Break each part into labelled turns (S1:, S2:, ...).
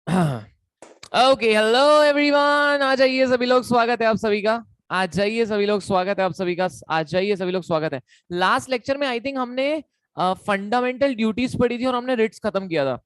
S1: Okay, hello everyone, आ जाइए सभी लोग, स्वागत है आप सभी का। आ जाइए सभी लोग, स्वागत है आप सभी का। आ जाइए सभी लोग, स्वागत है। लास्ट लेक्चर में आई थिंक हमने फंडामेंटल ड्यूटीज पढ़ी थी और हमने रिट्स खत्म किया था।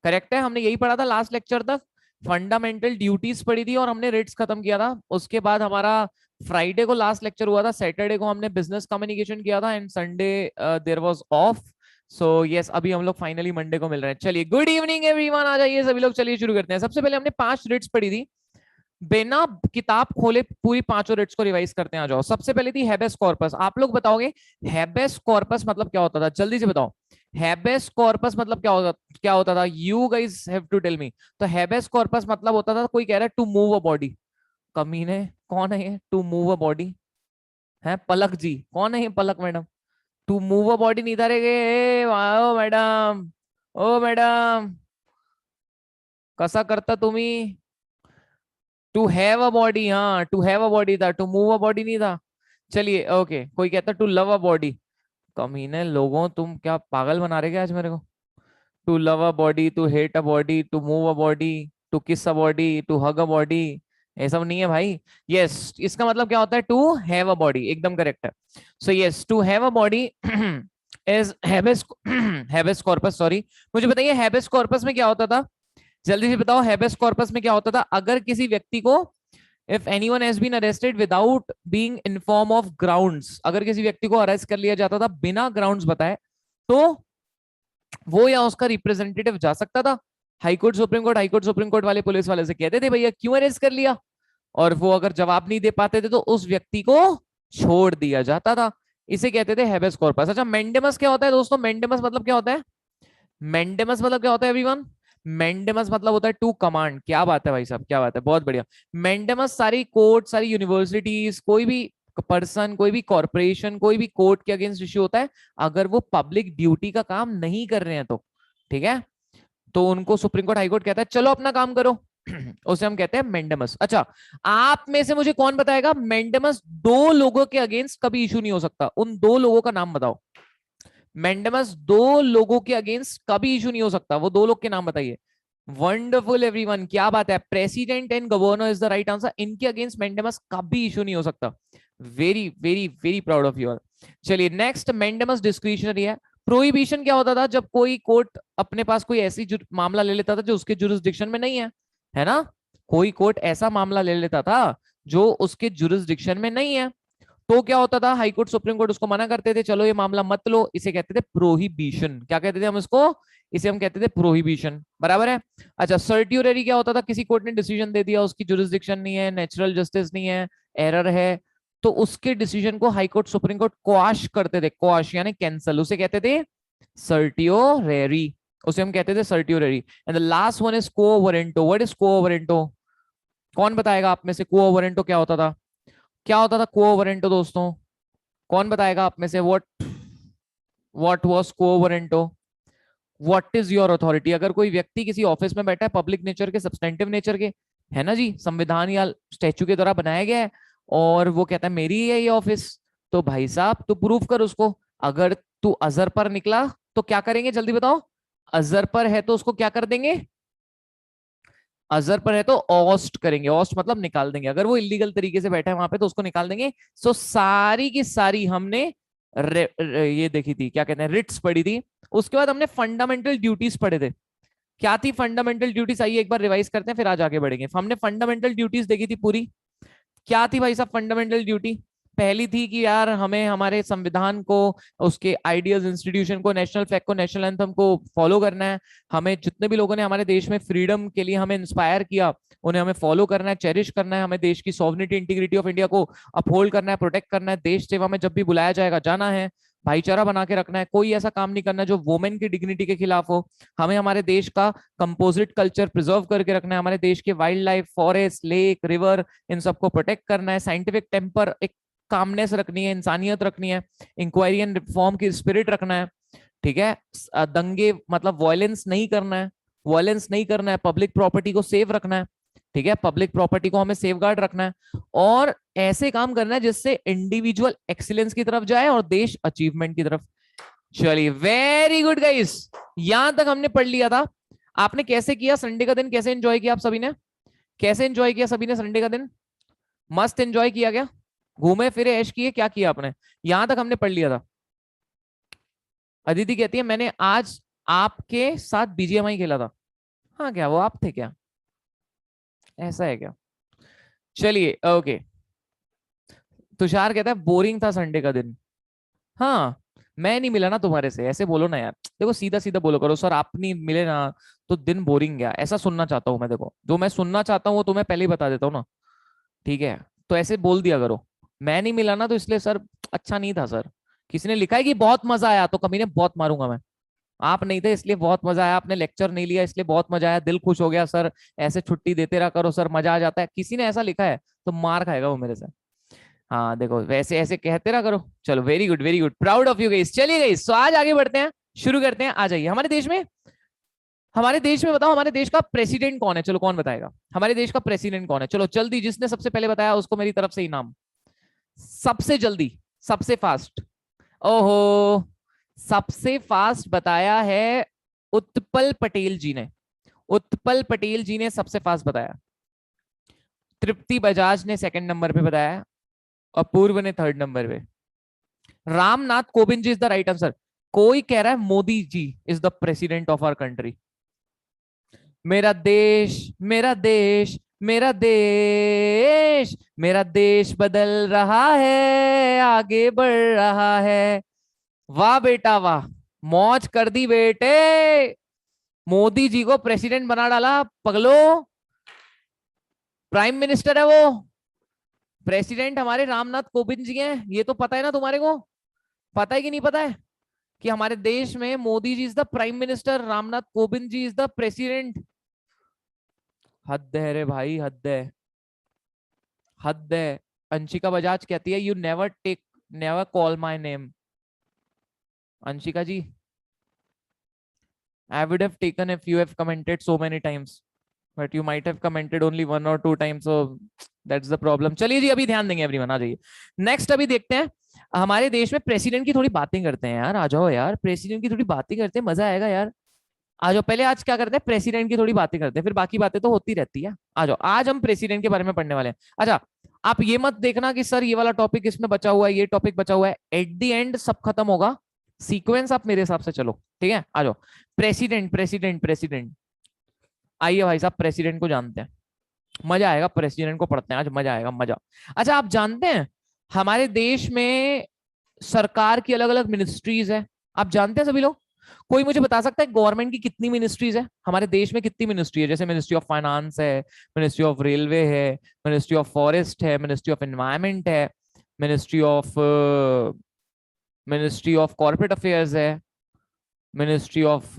S1: करेक्ट है, हमने यही पढ़ा था लास्ट लेक्चर तक। फंडामेंटल ड्यूटीज पढ़ी थी और हमने रिट्स खत्म किया था। उसके बाद हमारा फ्राइडे को लास्ट लेक्चर हुआ था, सैटरडे को हमने बिजनेस कम्युनिकेशन किया था and Sunday there was off. So yes, अभी हम लोग फाइनली मंडे को मिल रहे हैं। चलिए, गुड इवनिंग एवरीवन, आ जाइए सभी लोग। चलिए शुरू करते हैं। सबसे पहले हमने 5 रिट्स पढ़ी थी। बिना किताब खोले पूरी पांचों रिट्स को रिवाइज करते हैं। आ जाओ। सबसे पहले थी हैबेस कॉर्पस। आप लोग बताओगे हैबेस कॉर्पस मतलब क्या होता था? जल्दी से बताओ। हैबेस कॉर्पस मतलब क्या होता था? You guys have to tell me. तो हैबेस कॉर्पस मतलब होता था, कोई कह रहा है टू मूव अ बॉडी। कमीने, कौन है ये टू मूव अ बॉडी? है पलक जी? कौन है ये Palak madam? To move a body नहीं था रे ओ मैडम, ओ मैडम, कसा करता तुम्ही? टू हैव अ बॉडी, हाँ टू हैव अ बॉडी था, टू मूव अ बॉडी नहीं था। चलिए ओके, कोई कहता टू लव अ बॉडी। कमीने लोगों, तुम क्या पागल बना रहे क्या आज मेरे को? To love a body, to hate a body, to move a body, to kiss a body, to hug a body, ये सब नहीं है भाई। यस, इसका मतलब क्या होता है? टू हैव अ बॉडी, एकदम करेक्ट है। So yes, to have a body is habeas habeas corpus. Sorry, मुझे बताइए हैबेस कॉर्पस में क्या होता था? जल्दी से बताओ, हैबेस कॉर्पस में क्या होता था? अगर किसी व्यक्ति को, if anyone has been arrested without being inform of grounds, अगर किसी व्यक्ति को अरेस्ट कर लिया जाता था बिना ग्राउंड्स बताए, तो वो या उसका रिप्रेजेंटेटिव जा सकता था high court supreme court. High court supreme court वाले पुलिस वाले से कहते थे भैया क्यों अरेस्ट कर लिया, और वो अगर जवाब नहीं दे पाते थे तो उस व्यक्ति को छोड़ दिया जाता था। इसे कहते थे हैबेस कॉर्पस। अच्छा, मेंडेमस क्या होता है दोस्तों? मेंडेमस मतलब क्या होता है? मेंडेमस मतलब क्या होता है एवरीवन? मेंडेमस मतलब होता है टू कमांड। क्या बात है भाई साहब, क्या बात है, बहुत बढ़िया। मेंडेमस सारी कोर्ट, सारी यूनिवर्सिटीज, कोई भी पर्सन, कोई भी कॉर्पोरेशन, कोई भी कोर्ट के अगेंस्ट इश्यू होता है अगर वो पब्लिक ड्यूटी का काम नहीं कर रहे हैं तो। ठीक है, तो उनको सुप्रीम कोर्ट हाई कोर्ट कहता है चलो अपना काम करो। उसे हम कहते हैं मेंडेमस। अच्छा, आप में से मुझे कौन बताएगा मेंडेमस दो लोगों के अगेंस्ट कभी इशू नहीं हो सकता? उन दो लोगों का नाम बताओ। मेंडेमस दो लोगों के अगेंस्ट कभी इशू नहीं हो सकता, वो दो लोग के नाम बताइए। वंडरफुल एवरीवन, क्या बात है। President and governor is the right answer. इनके अगेंस्ट मेंडेमस कभी इशू नहीं हो सकता। Very very very proud of you all. चलिए नेक्स्ट, मेंडेमस डिस्क्रिशनरी है। प्रोहिबिशन क्या होता था? जब कोई कोर्ट अपने पास कोई ऐसी मामला ले लेता था जो उसके जुरिस्डिक्शन में नहीं है, है ना? कोई कोर्ट ऐसा मामला ले लेता था जो उसके जुरिस्डिक्शन में नहीं है, तो क्या होता था? हाई कोर्ट सुप्रीम कोर्ट उसको मना करते थे, चलो ये मामला मत लो। इसे कहते थे प्रोहिबिशन। क्या कहते थे हम इसको? इसे हम कहते थे प्रोहिबिशन, बराबर है। अच्छा, सर्ट्यूररी क्या होता था? किसी कोर्ट ने डिसीजन दे दिया, उसकी जुरिस्डिक्शन नहीं है, नेचुरल जस्टिस नहीं है, एरर है, तो उसके डिसीजन को high court supreme court quash करते थे। क्वाश यानी कैंसल, उसे कहते थे सर्ट्योरेरी। उसे हम कहते थे certiorari. And the last one is quo warranto. What is quo warranto? कौन बताएगा आप में से क्वो वारंटो क्या होता था? क्या होता था क्वो वारंटो दोस्तों? कौन बताएगा आप में से? What was quo warranto? What is your authority? अगर कोई व्यक्ति किसी ऑफिस में बैठा है, पब्लिक नेचर के, सब्सटेंटिव नेचर के, है ना जी, संविधान या स्टैच्यू के द्वारा बनाया गया है, और वो कहता है मेरी ही है ये ऑफिस, तो भाई साहब तू प्रूव कर उसको। अगर तू अजर पर निकला तो क्या करेंगे? जल्दी बताओ। अजर पर है तो उसको क्या कर देंगे? अजर पर है तो ऑस्ट करेंगे। ऑस्ट मतलब निकाल देंगे। अगर वो इलीगल तरीके से बैठा है वहां पे तो उसको निकाल देंगे। सो सारी की सारी हमने ये देखी थी, क्या कहते हैं, रिट्स पढ़ी थी। उसके बाद हमने फंडामेंटल ड्यूटीज पढ़े थे। क्या थी फंडामेंटल ड्यूटीज? आइए एक बार रिवाइज करते हैं, फिर आज आगे बढ़ेंगे। हमने फंडामेंटल ड्यूटीज देखी थी पूरी। क्या थी भाई साहब फंडामेंटल ड्यूटी? पहली थी कि यार हमें हमारे संविधान को, उसके आइडियल्स, इंस्टीट्यूशन को, नेशनल फ्लैग को, नेशनल एंथम को फॉलो करना है। हमें जितने भी लोगों ने हमारे देश में फ्रीडम के लिए हमें इंस्पायर किया, उन्हें हमें फॉलो करना है, चेरिश करना है। हमें देश की सॉवरेनिटी, इंटीग्रिटी ऑफ इंडिया को अपहोल्ड करना है, प्रोटेक्ट करना है। देश सेवा में जब भी बुलाया जाएगा जाना है। भाईचारा बना के रखना है। कोई ऐसा काम नहीं करना जो वुमेन की डिग्निटी के खिलाफ हो। हमें हमारे देश का कंपोजिट कल्चर प्रिजर्व करके रखना है। हमारे देश के wildlife, forest, lake, river, इन सबको प्रोटेक्ट करना है। साइंटिफिक टेम्पर, एक कामनेस रखनी है, इंसानियत रखनी है, इंक्वायरी एंड रिफॉर्म की स्पिरिट रखना है। ठीक है, दंगे मतलब वायलेंस नहीं करना है, वायलेंस नहीं करना है, पब्लिक प्रॉपर्टी को सेव रखना है। ठीक है, पब्लिक प्रॉपर्टी को हमें सेफगार्ड रखना है, और ऐसे काम करना है जिससे इंडिविजुअल एक्सीलेंस की तरफ जाए और देश अचीवमेंट की तरफ। चलिए, वेरी गुड गाइस, यहां तक हमने पढ़ लिया था। आपने कैसे किया संडे का दिन, कैसे एंजॉय किया आप सभी ने, कैसे एंजॉय किया सभी ने संडे का दिन? मस्त एंजॉय किया क्या? घूमे फिरे ऐश किए, क्या किया आपने? यहां तक हमने पढ़ लिया था। अदिति कहती है मैंने आज आपके साथ बीजीएमआई खेला था। हाँ क्या वो आप थे क्या? ऐसा है क्या? चलिए ओके। तुषार कहता है बोरिंग था संडे का दिन। हाँ, मैं नहीं मिला ना तुम्हारे से, ऐसे बोलो ना यार। देखो सीधा सीधा बोलो करो, सर आप नहीं मिले ना तो दिन बोरिंग गया, ऐसा सुनना चाहता हूँ मैं। देखो जो मैं सुनना चाहता हूँ वो तुम्हें पहले ही बता देता हूँ ना, ठीक है? तो ऐसे बोल दिया करो, मैं नहीं मिला ना तो इसलिए सर अच्छा नहीं था सर। किसी ने लिखा है कि बहुत मजा आया, तो कभी ने बहुत मारूंगा मैं। आप नहीं थे इसलिए बहुत मजा आया, आपने लेक्चर नहीं लिया इसलिए बहुत मजा आया, दिल खुश हो गया सर, ऐसे छुट्टी देते रहा करो सर, मजा आ जाता है, किसी ने ऐसा लिखा है तो मार खाएगा वो मेरे से। हाँ देखो वैसे ऐसे कहते रहा करो। चलो very good very good, proud of you guys. चलिए गाइस तो आज आगे बढ़ते हैं, शुरू करते हैं। आ जाइए हमारे देश में, हमारे देश में बताओ हमारे देश का प्रेसिडेंट कौन है? चलो कौन बताएगा हमारे देश का प्रेसिडेंट कौन है? चलो जल्दी, जिसने सबसे पहले बताया उसको मेरी तरफ से इनाम। सबसे जल्दी, सबसे फास्ट। ओहो, सबसे फास्ट बताया है उत्पल पटेल जी ने। उत्पल पटेल जी ने सबसे फास्ट बताया। तृप्ति बजाज ने सेकंड नंबर पे बताया, और पूर्व ने थर्ड नंबर पे। Ramnath Kovind ji is the right answer. कोई कह रहा है Modi ji is the president of our country. मेरा देश, मेरा देश, मेरा देश, मेरा देश बदल रहा है, आगे बढ़ रहा है। वाह बेटा वाह, मौज कर दी बेटे। मोदी जी को प्रेसिडेंट बना डाला पगलो। प्राइम मिनिस्टर है वो, प्रेसिडेंट हमारे रामनाथ कोविंद जी हैं, ये तो पता है ना तुम्हारे को? पता है कि नहीं पता है कि हमारे देश में Modi ji is the prime minister, Ramnath Kovind ji is the president? हद है रे भाई, हद है, हद है। अंशिका बजाज कहती है you never take, never call my name. Anshika ji, I would have taken if you have commented so many times, but you might have commented only one or two times, so that's the problem. चलिए जी अभी ध्यान देंगे everyone, आ जाइए next. अभी देखते हैं हमारे देश में प्रेसिडेंट की थोड़ी बातें करते हैं यार। आ जाओ यार, प्रेसिडेंट की थोड़ी बातें करते हैं, मजा आएगा यार। आ जाओ, पहले आज क्या करते हैं, प्रेसिडेंट की थोड़ी बातें करते हैं, फिर बाकी बातें तो होती रहती है। आ जाओ, आज हम प्रेसिडेंट के बारे में पढ़ने वाले हैं। अच्छा, आप ये मत देखना कि सर ये वाला टॉपिक इसमें बचा हुआ है, ये टॉपिक बचा हुआ है, एट द एंड सब खत्म होगा। सीक्वेंस आप मेरे हिसाब से चलो, ठीक है? आ जाओ, प्रेसिडेंट प्रेसिडेंट प्रेसिडेंट। आइए भाई साहब, प्रेसिडेंट को जानते हैं, मजा आएगा। प्रेसिडेंट को पढ़ते हैं आज, मजा आएगा, मजा। अच्छा, आप जानते हैं हमारे देश में सरकार की अलग अलग मिनिस्ट्रीज है? आप जानते हैं सभी लोग? कोई मुझे बता सकता है गवर्नमेंट की कितनी मिनिस्ट्रीज है हमारे देश में? कितनी मिनिस्ट्री है? जैसे मिनिस्ट्री ऑफ फाइनेंस है, मिनिस्ट्री ऑफ रेलवे है, मिनिस्ट्री ऑफ फॉरेस्ट है, मिनिस्ट्री ऑफ एनवायरमेंट है, ministry of ministry of corporate affairs है, मिनिस्ट्री ऑफ,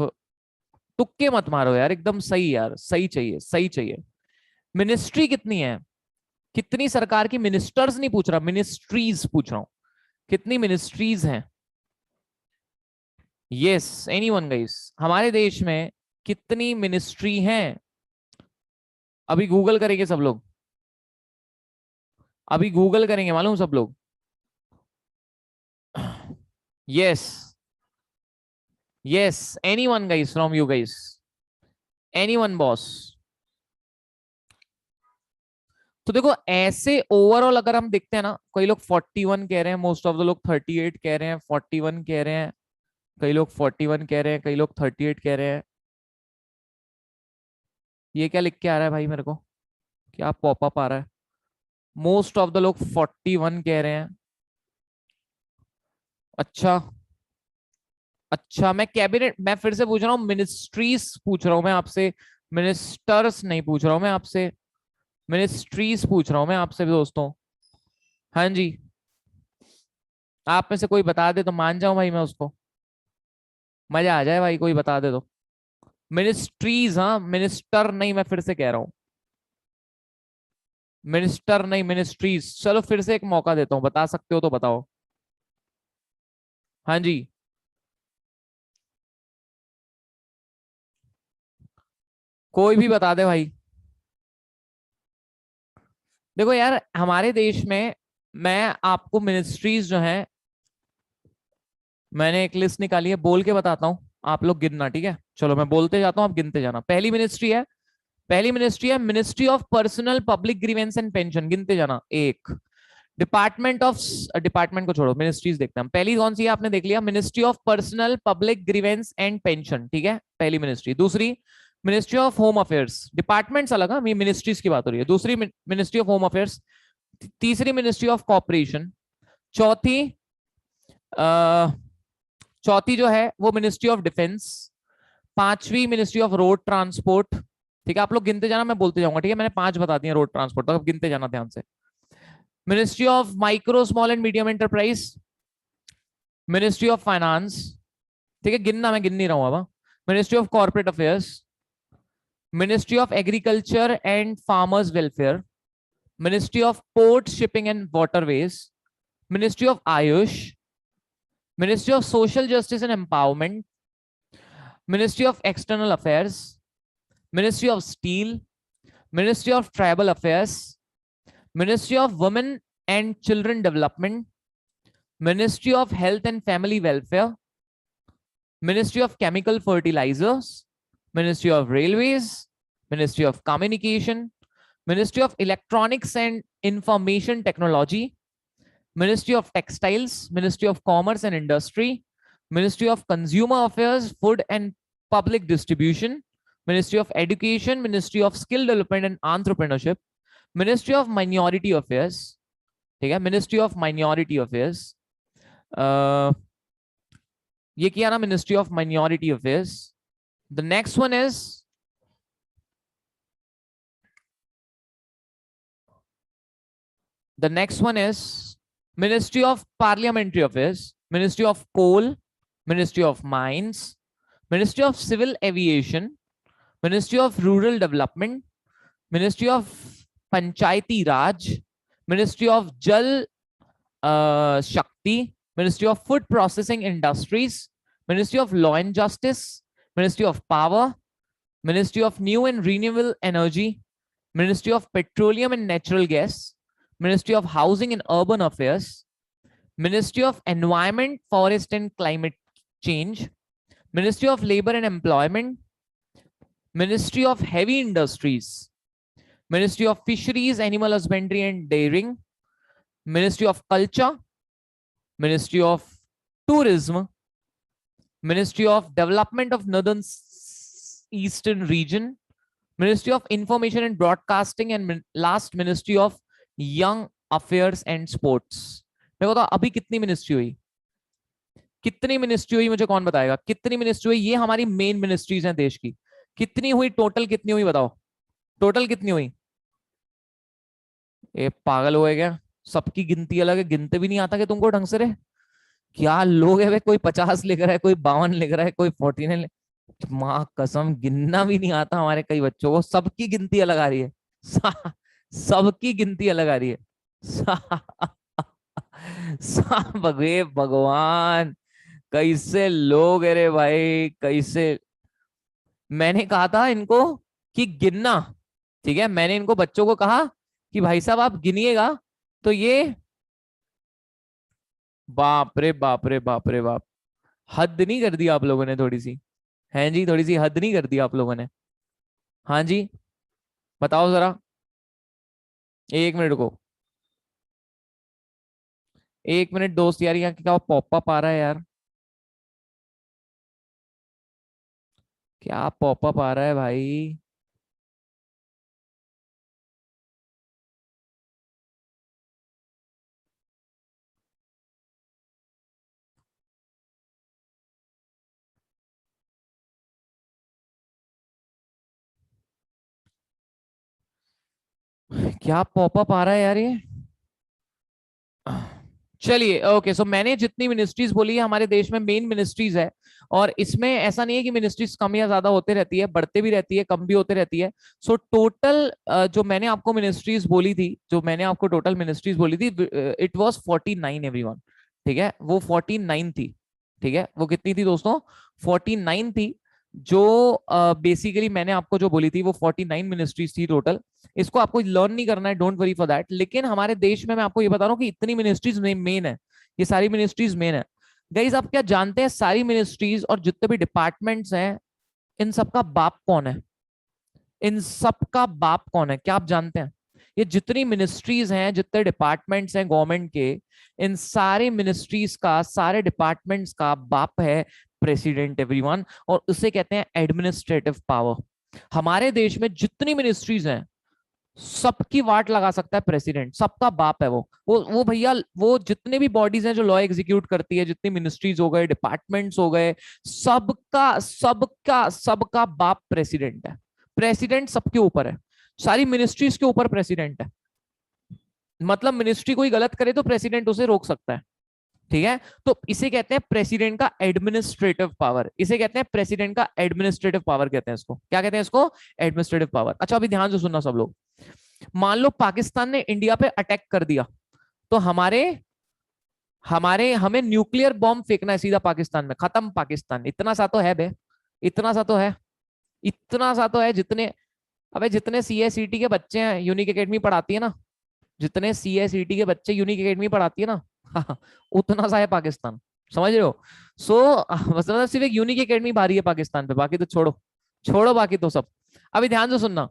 S1: तुक्के मत मारो यार, एकदम सही यार, सही चाहिए, सही चाहिए। मिनिस्ट्री कितनी है? कितनी सरकार की मिनिस्टर्स नहीं पूछ रहा, मिनिस्ट्रीज पूछ रहा हूं। कितनी मिनिस्ट्रीज हैं? यस, एनीवन गाइस, हमारे देश में कितनी मिनिस्ट्री हैं? अभी गूगल करेंगे सब लोग, अभी गूगल करेंगे मालूम सब लोग। Yes, yes, anyone guys from you guys, anyone boss? तो देखो ऐसे ओवरऑल अगर हम देखते हैं ना, कई लोग 41 कह रहे हैं, मोस्ट ऑफ द लोग 38 कह रहे हैं, 41 कह रहे हैं, कई लोग 41 कह रहे हैं, कई लोग 38 कह रहे हैं। ये क्या लिख के आ रहा है भाई मेरे को, क्या पॉपअप आ रहा है? मोस्ट ऑफ द लोग 41 कह रहे हैं। अच्छा, अच्छा, मैं कैबिनेट, मैं फिर से पूछ रहा हूँ, मिनिस्ट्रीज पूछ रहा हूँ मैं आपसे, मिनिस्टर्स नहीं पूछ रहा हूँ मैं आपसे, मिनिस्ट्रीज पूछ रहा हूँ मैं आपसे भी दोस्तों। हाँ जी, आप में से कोई बता दे तो मान जाऊं भाई मैं उसको, मजा आ जाए भाई, कोई बता दे तो। मिनिस्ट्रीज, हाँ, मिनिस्टर नहीं, मैं फिर से कह रहा हूँ, मिनिस्टर नहीं, मिनिस्ट्रीज। चलो फिर से एक मौका देता हूँ, बता सकते हो तो बताओ। हाँ जी, कोई भी बता दे भाई। देखो यार हमारे देश में, मैं आपको मिनिस्ट्रीज जो हैं, मैंने एक लिस्ट निकाली है, बोल के बताता हूँ। आप लोग गिनना, ठीक है? चलो मैं बोलते जाता हूँ, आप गिनते जाना। पहली मिनिस्ट्री है ministry of personnel public grievance and pension, गिनते जाना। एक, डिपार्टमेंट ऑफ, डिपार्टमेंट को छोड़ो, मिनिस्ट्रीज देखते हैं हम। पहली कौन सी है, आपने देख लिया, ministry of personnel public grievance and pension, ठीक है, पहली मिनिस्ट्री। दूसरी, ministry of home affairs, departments अलग है, मिनिस्ट्रीज की बात हो रही है। दूसरी, मिनिस्ट्री ऑफ होम अफेयर्स। तीसरी, मिनिस्ट्री ऑफ कॉपरेशन। चौथी, चौथी जो है वो मिनिस्ट्री ऑफ डिफेंस। पांचवी, मिनिस्ट्री ऑफ रोड ट्रांसपोर्ट, ठीक है? आप लोग गिनते जाना, मैं बोलते जाऊंगा, ठीक है? मैंने 5 बता दिए रोड ट्रांसपोर्ट, तो आप गिनते जाना ध्यान से। Ministry of micro small and medium enterprise, ministry of finance, ठीक है, गिनना, मैं गिन नहीं रहा हूं अब। Ministry of corporate affairs, ministry of agriculture and farmers welfare, ministry of port shipping and waterways, ministry of Ayush, ministry of social justice and empowerment, ministry of external affairs, ministry of steel, ministry of tribal affairs, ministry of women and children development, ministry of health and family welfare, ministry of chemical fertilizers, ministry of railways, ministry of communication, ministry of electronics and information technology, ministry of textiles, ministry of commerce and industry, ministry of consumer affairs, food and public distribution, ministry of education, ministry of skill development and entrepreneurship, ministry of minority affairs, ठीक है, ministry of minority affairs, ये किया ना, ministry of minority affairs. The next one is, the next one is ministry of parliamentary affairs, ministry of coal, ministry of mines, ministry of civil aviation, ministry of rural development, ministry of Panchayati Raj, ministry of Jal Shakti, ministry of food processing industries, ministry of law and justice, ministry of power, ministry of new and renewable energy, ministry of petroleum and natural gas, ministry of housing and urban affairs, ministry of environment, forest and climate change, ministry of labour and employment, ministry of heavy industries, ministry of fisheries, animal husbandry and dairying, ministry of culture, ministry of tourism, ministry of development of northern eastern region, ministry of information and broadcasting, and last ministry of young affairs and sports. मेरे को तो अभी कितनी ministry हुई, कितनी ministry हुई मुझे कौन बताएगा, कितनी मिनिस्ट्री हुई? ये हमारी मेन मिनिस्ट्रीज हैं देश की। कितनी हुई टोटल, कितनी हुई बताओ, टोटल कितनी हुई? ये पागल हो गए क्या? सबकी गिनती अलग है, गिनते भी नहीं आता कि तुमको ढंग से रे? क्या लोग है वे, कोई 50 लिख रहा है, कोई 52 लिख रहा है, कोई 49। माँ कसम, गिनना भी नहीं आता हमारे कई बच्चों को। सबकी गिनती अलग आ रही है, सबकी गिनती अलग आ रही है। भगवान, कैसे लोग है रे भाई, कैसे। मैंने कहा था इनको कि गिनना, ठीक है, मैंने इनको बच्चों को कहा कि भाई साहब आप गिनिएगा, तो ये बाप रे बाप रे बाप रे बाप, हद नहीं कर दी आप लोगों ने थोड़ी सी? हैं जी, थोड़ी सी हद नहीं कर दी आप लोगों ने? हाँ जी, बताओ जरा, एक मिनट को, एक मिनट दोस्त यार, यहाँ क्या पॉपअप आ रहा है यार, क्या पॉपअप आ रहा है भाई? क्या पॉपअप आ रहा है यार ये? चलिए, ओके, सो मैंने जितनी मिनिस्ट्रीज बोली है हमारे देश में मेन मिनिस्ट्रीज है, और इसमें ऐसा नहीं है कि मिनिस्ट्रीज कम या ज्यादा होते रहती है, बढ़ते भी रहती है, कम भी होते रहती है। सो टोटल जो मैंने आपको मिनिस्ट्रीज बोली थी, जो मैंने आपको टोटल मिनिस्ट्रीज बोली थी, इट वाज 49 एवरीवन, ठीक है, वो 49 थी, ठीक है। वो कितनी थी दोस्तों? 49 थी। जो बेसिकली मैंने आपको जो बोली थी वो 49 मिनिस्ट्रीज थी टोटल। इसको आपको लर्न नहीं करना है, डोंट वरी फॉर दैट। लेकिन हमारे देश में मैं आपको ये बता रहा हूँ कि इतनी मिनिस्ट्रीज मेन है, ये सारी मिनिस्ट्रीज मेन है। गाइस आप क्या जानते हैं सारी मिनिस्ट्रीज और जितने भी डिपार्टमेंट्स हैं, इन सबका बाप कौन है? इन सबका बाप कौन है, क्या आप जानते हैं? ये जितनी मिनिस्ट्रीज हैं, जितने डिपार्टमेंट्स हैं गवर्नमेंट के, इन सारे मिनिस्ट्रीज का, सारे डिपार्टमेंट्स का बाप है प्रेसिडेंट एवरीवन, और उसे कहते हैं एडमिनिस्ट्रेटिव पावर। हमारे देश में जितनी मिनिस्ट्रीज हैं, सबकी वाट लगा सकता है प्रेसिडेंट, सबका बाप है वो भैया। वो जितने भी बॉडीज हैं जो लॉ एग्जीक्यूट करती है, जितनी मिनिस्ट्रीज हो गए, डिपार्टमेंट्स हो गए, सबका सबका सबका बाप प्रेसिडेंट है। प्रेसिडेंट सबके ऊपर है, सारी मिनिस्ट्रीज के ऊपर प्रेसिडेंट है। मतलब मिनिस्ट्री कोई गलत करे तो प्रेसिडेंट उसे रोक सकता है, ठीक है? तो इसे कहते हैं प्रेसिडेंट का एडमिनिस्ट्रेटिव पावर, इसे कहते हैं प्रेसिडेंट का एडमिनिस्ट्रेटिव पावर कहते हैं इसको। क्या कहते हैं इसको? Administrative power. अच्छा अभी ध्यान से सुनना सब लोग। मान लो पाकिस्तान ने इंडिया पे अटैक कर दिया, तो हमारे हमारे हमें न्यूक्लियर बॉम्ब फेंकना है सीधा पाकिस्तान में, खत्म पाकिस्तान। इतना सा तो है बे, इतना सा तो है, इतना सा तो है। जितने अबे जितने सीएसईटी के बच्चे हैं, यूनिक एकेडमी पढ़ाती है ना, जितने सीएसईटी के बच्चे यूनिक एकेडमी पढ़ाती है ना, उतना सा है पाकिस्तान, समझ रहे हो? मतलब सिर्फ एक यूनिक एकेडमी भारी है पाकिस्तान पे, बाकी तो छोड़ो, छोड़ो बाकी तो सब। अभी ध्यान से सुनना।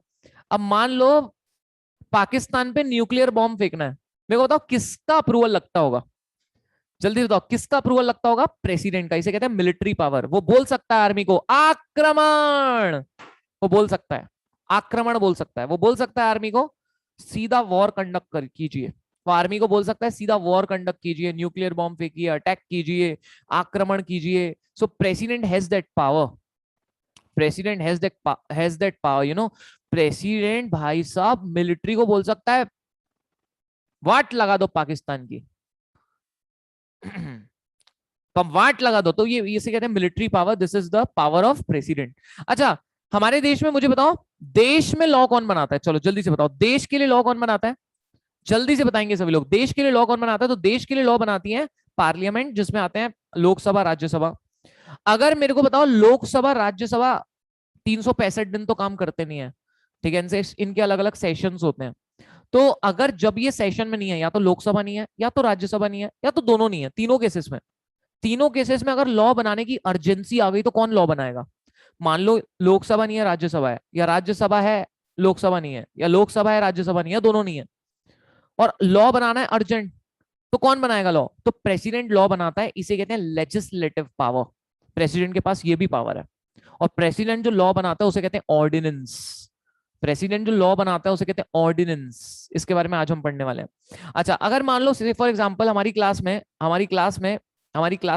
S1: अब मान लो पाकिस्तान पे न्यूक्लियर बॉम्ब फेंकना है, मेरे को बताओ किसका अप्रूवल लगता होगा? जल्दी बताओ किसका अप्रूवल लगता होगा? प्रेसिडेंट का। इसे कहते हैं मिलिट्री पावर। वो बोल सकता है आर्मी को आक्रमण, वो बोल सकता है आक्रमण, बोल सकता है, वो बोल सकता है आर्मी को सीधा वॉर कंडक्ट कर कीजिए। वो आर्मी को बोल सकता है सीधा वॉर कंडक्ट कीजिए, न्यूक्लियर बॉम्ब फेंकिए, अटैक कीजिए, आक्रमण कीजिए। सो president has that power, president has that power, you know. President भाई साहब मिलिट्री को बोल सकता है वाट लगा दो पाकिस्तान की, कम वाट लगा दो। तो ये इसे कहते हैं military power. This is the power of president. अच्छा हमारे देश में मुझे बताओ, देश में लॉ कौन बनाता है? चलो जल्दी से बताओ, देश के लिए लॉ कौन बनाता है? जल्दी से बताएंगे सभी लोग, देश के लिए लॉ कौन बनाता है? तो देश के लिए लॉ बनाती है पार्लियामेंट, जिसमें आते हैं लोकसभा, राज्यसभा। अगर मेरे को बताओ, लोकसभा राज्यसभा 365 दिन तो काम करते नहीं है, ठीक है? इनसे इनके अलग अलग सेशंस होते हैं। तो अगर जब ये सेशन में नहीं है, या तो लोकसभा नहीं है, या तो राज्यसभा नहीं है, या तो दोनों नहीं है, तीनों केसेस में, तीनों केसेस में अगर लॉ बनाने की अर्जेंसी आ गई तो कौन लॉ बनाएगा? मान लो लोकसभा नहीं है, राज्यसभा है, या राज्यसभा है, लोकसभा नहीं है, या लोकसभा है, राज्यसभा नहीं है, दोनों नहीं है, और लॉ बनाना है अर्जेंट, तो कौन बनाएगा लॉ? तो प्रेसिडेंट लॉ बनाता है। इसे कहते हैं लेजिस्लेटिव पावर। प्रेसिडेंट के पास ये भी पावर है। और प्रेसिडेंट जो लॉ बनाता है उसे कहते हैं ऑर्डिनेंस। प्रेसिडेंट जो लॉ बनाता है उसे कहते हैं ऑर्डिनेंस। इसके बारे में आज हम पढ़ने वाले हैं। अच्छा अगर मान लो फॉर एग्जांपल हमारी क्लास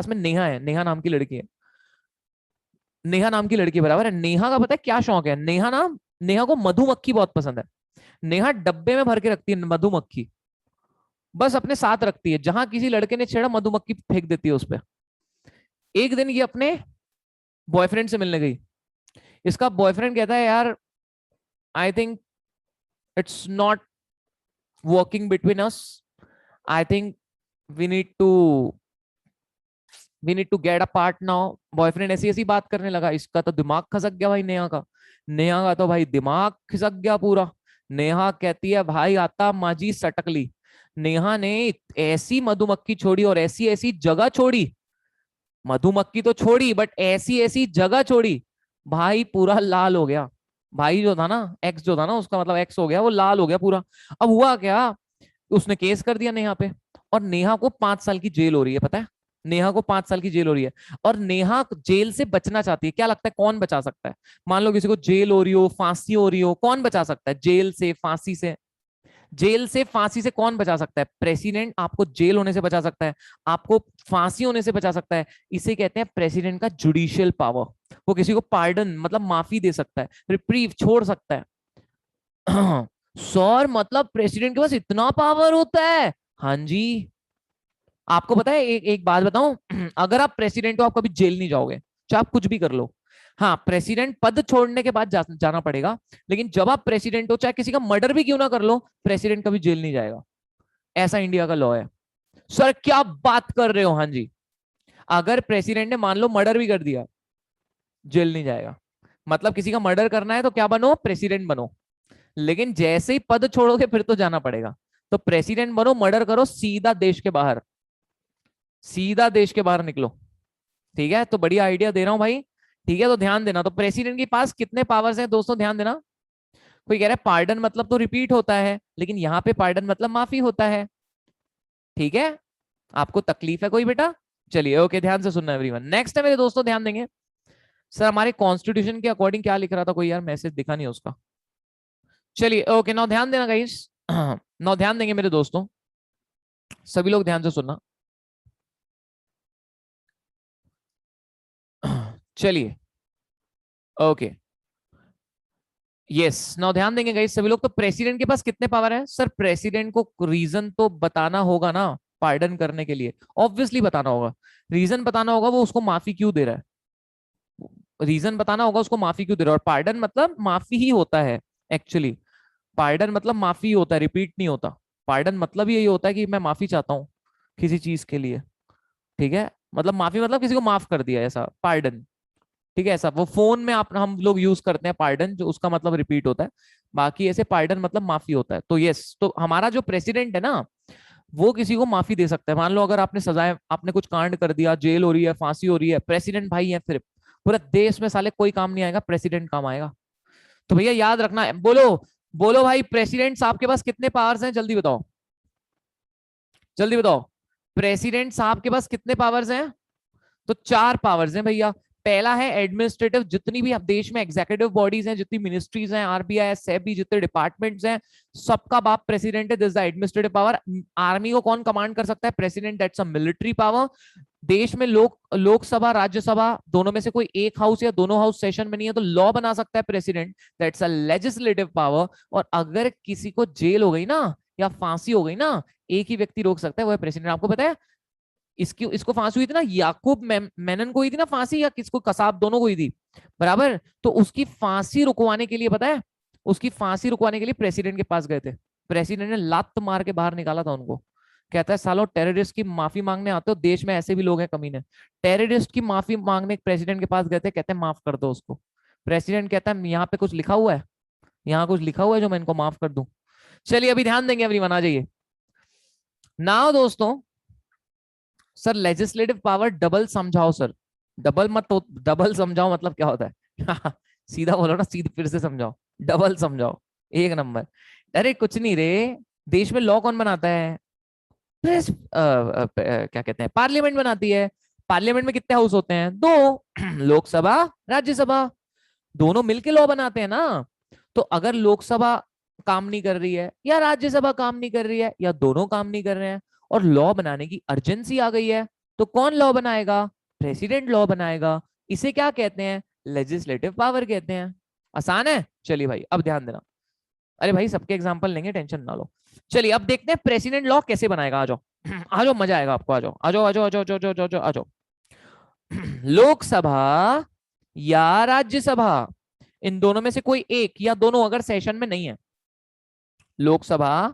S1: में नेहा है, नेहा नाम की लड़की है, नेहा नाम की लड़की बराबर है। नेहा का पता है क्या शौक है? नेहा को मधुमक्खी बहुत पसंद है। नेहा डब्बे में भर के रखती है मधुमक्खी, बस अपने साथ रखती है, जहां किसी लड़के ने छेड़ा मधुमक्खी फेंक देती है उस पर। एक दिन ये अपने बॉयफ्रेंड से मिलने गई। इसका बॉयफ्रेंड कहता है यार I think it's not working between us, I think we need to we need to get a part now. Boyfriend ऐसी ऐसी बात करने लगा, इसका तो दिमाग खसक गया भाई नेहा का। नेहा का तो भाई दिमाग खिसक गया पूरा। नेहा कहती है भाई आता माजी सटकली। नेहा ने ऐसी मधुमक्खी छोड़ी और ऐसी ऐसी जगह छोड़ी, मधुमक्खी तो छोड़ी बट ऐसी ऐसी जगह छोड़ी, भाई पूरा लाल हो गया। भाई जो था ना, एक्स जो था ना उसका, मतलब एक्स हो गया, वो लाल हो गया पूरा। अब हुआ क्या, उसने केस कर दिया नेहा पे, और नेहा को 5 साल की जेल हो रही है, पता है? नेहा को 5 साल की जेल हो रही है। और नेहा जेल से बचना चाहती है। क्या लगता है कौन बचा सकता है? मान लो किसी को जेल हो रही हो, फांसी हो रही हो, कौन बचा सकता है जेल से, फांसी से? जेल से फांसी से कौन बचा सकता है? प्रेसिडेंट आपको जेल होने से बचा सकता है, आपको फांसी होने से बचा सकता है। इसे कहते हैं प्रेसिडेंट का जुडिशियल पावर। वो किसी को पार्डन मतलब माफी दे सकता है, रिप्रीव छोड़ सकता है। सर मतलब प्रेसिडेंट के पास इतना पावर होता है? हाँ जी। आपको पता है, एक एक बात बताऊं, अगर आप प्रेसिडेंट हो आप कभी जेल नहीं जाओगे, चाहे आप कुछ भी कर लो। हाँ प्रेसिडेंट पद छोड़ने के बाद जाना पड़ेगा, लेकिन जब आप प्रेसिडेंट हो, चाहे किसी का मर्डर भी क्यों ना कर लो, प्रेसिडेंट कभी जेल नहीं जाएगा। ऐसा इंडिया का लॉ है। सर क्या बात कर रहे हो? हाँ जी। अगर प्रेसिडेंट ने मान लो मर्डर भी कर दिया, जेल नहीं जाएगा। मतलब किसी का मर्डर करना है तो क्या बनो? प्रेसिडेंट बनो। लेकिन जैसे ही पद छोड़ोगे फिर तो जाना पड़ेगा। तो प्रेसिडेंट बनो, मर्डर करो, सीधा देश के बाहर। सीधा देश के बाहर निकलो। ठीक है, तो बढ़िया आइडिया दे रहा हूं भाई। ठीक है, तो ध्यान देना। तो प्रेसिडेंट के पास कितने पावर्स हैं दोस्तों, ध्यान देना। कोई कह रहा है पार्डन मतलब तो रिपीट होता है, लेकिन यहाँ पे पार्डन मतलब माफी होता है। ठीक है, आपको तकलीफ है कोई बेटा? चलिए ओके, ध्यान से सुनना एवरीवन। नेक्स्ट है मेरे दोस्तों, ध्यान देंगे। सर हमारे कॉन्स्टिट्यूशन के अकॉर्डिंग क्या लिख रहा था कोई, यार मैसेज दिखा नहीं उसका। चलिए ओके, नौ ध्यान देना गाइस। नौ ध्यान देंगे मेरे दोस्तों, सभी लोग ध्यान से सुनना। चलिए ओके, यस, नाउ ध्यान देंगे गाइस सभी लोग। तो प्रेसिडेंट के पास कितने पावर है सर? प्रेसिडेंट को रीजन तो बताना होगा ना पार्डन करने के लिए, ऑब्वियसली बताना होगा। रीजन बताना होगा वो उसको माफी क्यों दे रहा है, रीजन बताना होगा उसको माफी क्यों दे रहा है। और पार्डन मतलब माफी ही होता है एक्चुअली। पार्डन मतलब माफी होता है, रिपीट नहीं होता। पार्डन मतलब यही होता है कि मैं माफी चाहता हूँ किसी चीज के लिए। ठीक है, मतलब माफी मतलब किसी को माफ कर दिया, ऐसा पार्डन। ठीक है, ऐसा वो फोन में आप हम लोग यूज करते हैं पार्डन, जो उसका मतलब रिपीट होता है। बाकी ऐसे पार्डन मतलब माफी होता है। तो यस, तो हमारा जो प्रेसिडेंट है ना, वो किसी को माफी दे सकता है। मान लो अगर आपने सजाए, आपने कुछ कांड कर दिया, जेल हो रही है, फांसी हो रही है, प्रेसिडेंट भाई है, फिर पूरे देश में साले कोई काम नहीं आएगा, प्रेसिडेंट काम आएगा। तो भैया याद रखना है। बोलो बोलो भाई, प्रेसिडेंट साहब के पास कितने पावर्स हैं, जल्दी बताओ, जल्दी बताओ। प्रेसिडेंट साहब के पास कितने पावर्स हैं? तो चार पावर्स हैं भैया। पहला है एडमिनिस्ट्रेटिव, जितनी भी देश में एग्जीक्यूटिव बॉडीज हैं, जितनी मिनिस्ट्रीज हैं, आरबीआई, सेबी, जितने डिपार्टमेंट्स हैं, सबका बाप प्रेसिडेंट है। This the administrative power. Army को कौन कमांड कर सकता है? President, that's a military power. देश में लोकसभा राज्यसभा दोनों में से कोई एक हाउस या दोनों हाउस सेशन में नहीं है तो लॉ बना सकता है president, that's a legislative power. और अगर किसी को जेल हो गई ना या फांसी हो गई ना, एक ही व्यक्ति रोक सकता है, वो है प्रेसिडेंट। आपको पता है इसकी इसको फांसी हुई थी ना, याकूब मेनन को हुई थी ना फांसी, या किसको, कसाब, दोनों को हुई थी बराबर। तो उसकी फांसी रुकवाने के लिए पता है, उसकी फांसी रुकवाने के लिए प्रेसिडेंट के पास गए थे। प्रेसिडेंट ने लात मार के बाहर निकाला था उनको। कहता है सालो टेररिस्ट की माफी मांगने आते हो, देश में ऐसे भी लोग हैं कमीने। टेररिस्ट की माफी मांगने प्रेसिडेंट के पास गए थे, कहते हैं माफ कर दो उसको। प्रेसिडेंट कहता है यहाँ पे कुछ लिखा हुआ है, यहाँ कुछ लिखा हुआ है जो मैं इनको माफ कर दूं? चलिए अभी ध्यान देंगे एवरीवन, आ जाइए नाउ दोस्तों। सर लेजिस्लेटिव पावर डबल समझाओ सर। डबल मत तो, डबल समझाओ मतलब क्या होता है? सीधा बोलो ना, सीधे फिर से समझाओ। डबल समझाओ, एक नंबर। अरे कुछ नहीं रे, देश में लॉ कौन बनाता है? प्रेस क्या कहते हैं, पार्लियामेंट बनाती है। पार्लियामेंट में कितने हाउस होते हैं? दो। लोकसभा, राज्यसभा, दोनों मिलके लॉ बनाते हैं ना। तो अगर लोकसभा काम नहीं कर रही है या राज्यसभा काम नहीं कर रही है या दोनों काम नहीं कर रहे हैं और लॉ बनाने की अर्जेंसी आ गई है, तो कौन लॉ बनाएगा? प्रेसिडेंट लॉ बनाएगा। इसे क्या कहते हैं? लेजिस्लेटिव पावर कहते हैं। आसान है। चलिए भाई अब ध्यान देना। अरे भाई सबके एग्जांपल लेंगे, टेंशन ना लो। चलिए अब देखते हैं प्रेसिडेंट लॉ कैसे बनाएगा। आ जाओ आ जाओ, मजा आएगा आपको। आ जाओ आ जाओ आ जाओ आ जाओ आ जाओ आ जाओ आ जाओ। लोकसभा या राज्यसभा, इन दोनों में से कोई एक या दोनों अगर सेशन में नहीं है, लोकसभा